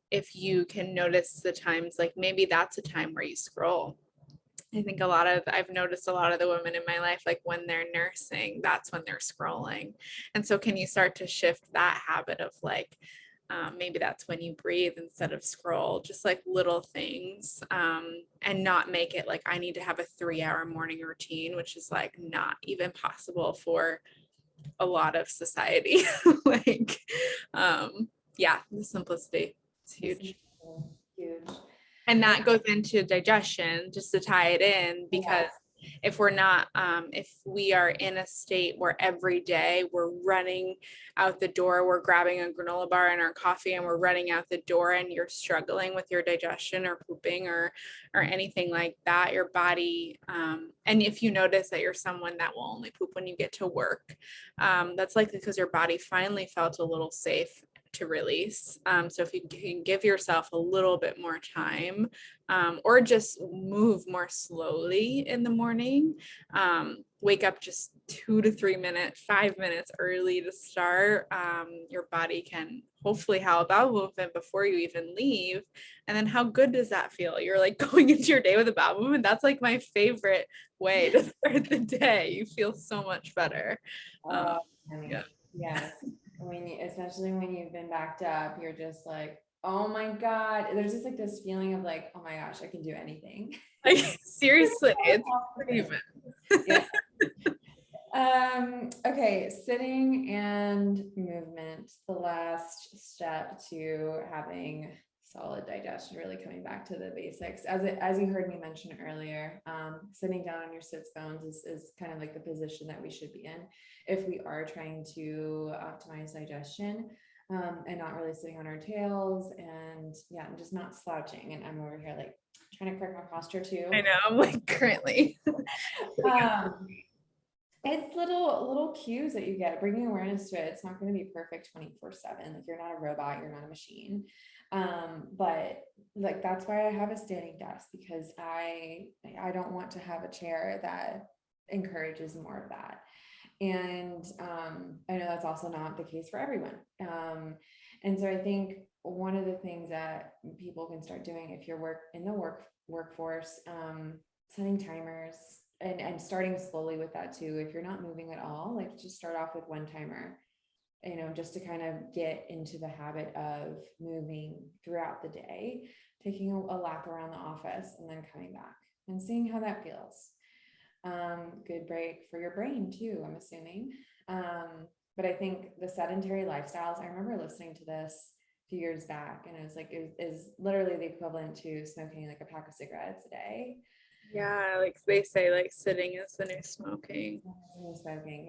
if you can notice the times, like maybe that's a time where you scroll. I think I've noticed a lot of the women in my life, like when they're nursing, that's when they're scrolling. And so can you start to shift that habit of like, maybe that's when you breathe instead of scroll, just like little things, and not make it like I need to have a 3-hour morning routine, which is like not even possible for a lot of society. Like, yeah, the simplicity is huge. Huge. And And that goes into digestion, just to tie it in, because if we're not, if we are in a state where every day we're running out the door, we're grabbing a granola bar and our coffee and we're running out the door, and you're struggling with your digestion or pooping or anything like that, your body, and if you notice that you're someone that will only poop when you get to work, that's likely because your body finally felt a little safe to release. So if you can give yourself a little bit more time, or just move more slowly in the morning, wake up just 2 to 3 minutes, 5 minutes early to start, your body can hopefully have a bowel movement before you even leave. And then how good does that feel? You're like going into your day with a bowel movement. That's like my favorite way to start the day. You feel so much better. Yeah. Yes. Especially when you've been backed up, you're just like, oh my God. There's just like this feeling of like, oh my gosh, I can do anything. Like, seriously, it's pretty yeah. Okay, sitting and movement, the last step to having solid digestion, really coming back to the basics. As you heard me mention earlier, sitting down on your sits bones is kind of like the position that we should be in if we are trying to optimize digestion, and not really sitting on our tails, and just not slouching. And I'm over here like trying to correct my posture too. I know, I'm like currently. It's little cues that you get, bringing awareness to it. It's not going to be perfect 24/7. Like you're not a robot, you're not a machine. But like that's why I have a standing desk, because I don't want to have a chair that encourages more of that. And I know that's also not the case for everyone. And so I think one of the things that people can start doing if you're in the workforce, setting timers, and starting slowly with that too. If you're not moving at all, like just start off with one timer, just to kind of get into the habit of moving throughout the day, taking a lap around the office and then coming back and seeing how that feels. Good break for your brain too, I'm assuming. But I think the sedentary lifestyles, I remember listening to this a few years back, and it was like, it is literally the equivalent to smoking like a pack of cigarettes a day. Yeah, like they say, like sitting is the new smoking. Yeah, exactly.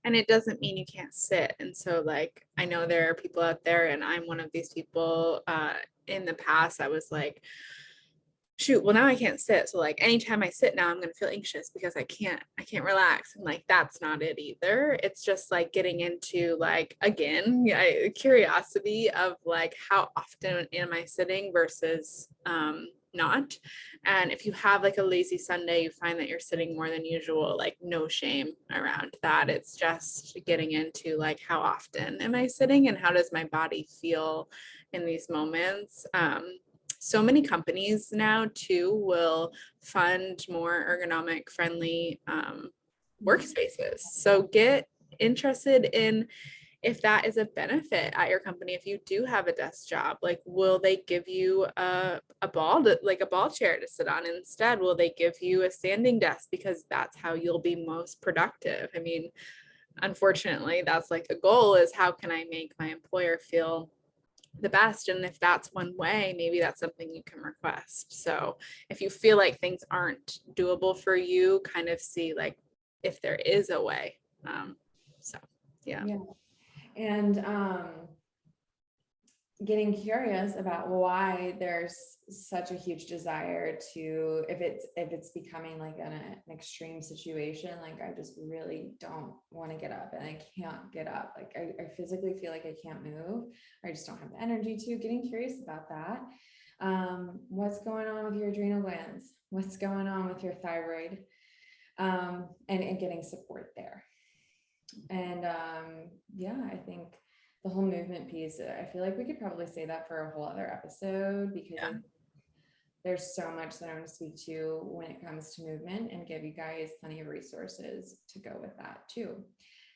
And it doesn't mean you can't sit. And so like, I know there are people out there, and I'm one of these people. In the past, I was like, shoot, well now I can't sit. So like anytime I sit now, I'm gonna feel anxious because I can't relax. And like that's not it either. It's just like getting into like, again, curiosity of like how often am I sitting versus not. And if you have like a lazy Sunday, you find that you're sitting more than usual, like no shame around that. It's just getting into like how often am I sitting and how does my body feel in these moments. So many companies now too will fund more ergonomic friendly workspaces. So get interested in if that is a benefit at your company. If you do have a desk job, like will they give you a ball chair to sit on instead? Will they give you a standing desk because that's how you'll be most productive? I mean, unfortunately, that's like the goal, is how can I make my employer feel the best? And if that's one way, maybe that's something you can request. So if you feel like things aren't doable for you, kind of see like if there is a way. So yeah. And getting curious about why there's such a huge desire to, if it's becoming like an extreme situation, like I just really don't want to get up and I can't get up, like I physically feel like I can't move, or I just don't have the energy to. Getting curious about that. What's going on with your adrenal glands? What's going on with your thyroid? And getting support there. And I think the whole movement piece, I feel like we could probably say that for a whole other episode, because Yeah. there's so much that I want to speak to when it comes to movement, and give you guys plenty of resources to go with that too.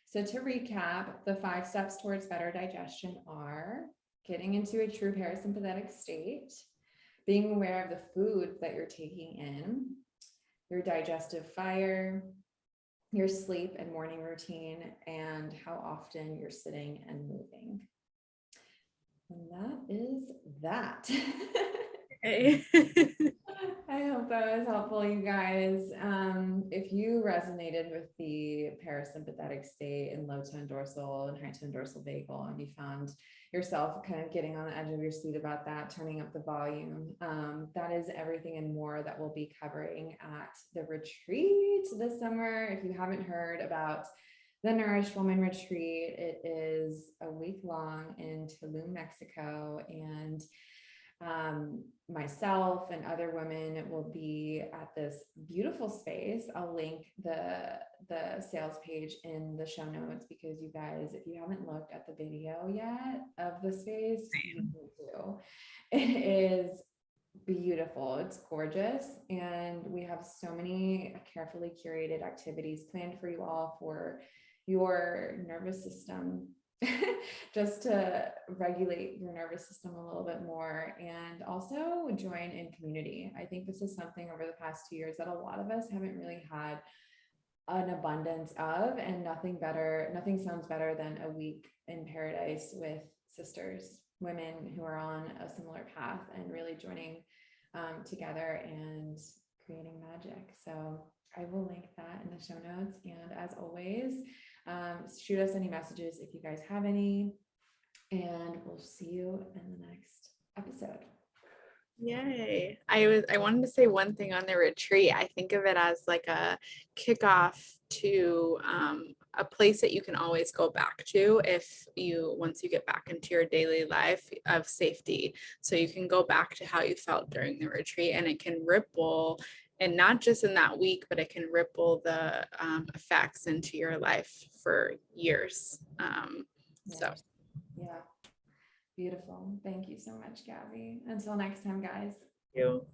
So to recap, the 5 steps towards better digestion are getting into a true parasympathetic state, being aware of the food that you're taking in, your digestive fire, your sleep and morning routine, and how often you're sitting and moving. And that is that. Okay. I hope that was helpful, you guys. If you resonated with the parasympathetic state in low tone dorsal and high tone dorsal vagal, and you found yourself kind of getting on the edge of your seat about that, turning up the volume, that is everything and more that we'll be covering at the retreat this summer. If you haven't heard about the Nourished Woman Retreat, it is a week long in Tulum, Mexico, and myself and other women will be at this beautiful space. I'll link the sales page in the show notes, because you guys, if you haven't looked at the video yet of the space, you need to. It is beautiful. It's gorgeous. And we have so many carefully curated activities planned for you all for your nervous system, just to regulate your nervous system a little bit more, and also join in community. I think this is something over the past 2 years that a lot of us haven't really had an abundance of, and nothing sounds better than a week in paradise with sisters, women who are on a similar path, and really joining together and creating magic. So I will link that in the show notes. And as always, shoot us any messages if you guys have any, and we'll see you in the next episode. Yay. I wanted to say one thing on the retreat. I think of it as like a kickoff to a place that you can always go back to once you get back into your daily life of safety. So you can go back to how you felt during the retreat, and it can ripple, and not just in that week, but it can ripple the effects into your life for years. So Yeah. Beautiful. Thank you so much, Gabby. Until next time, guys. you.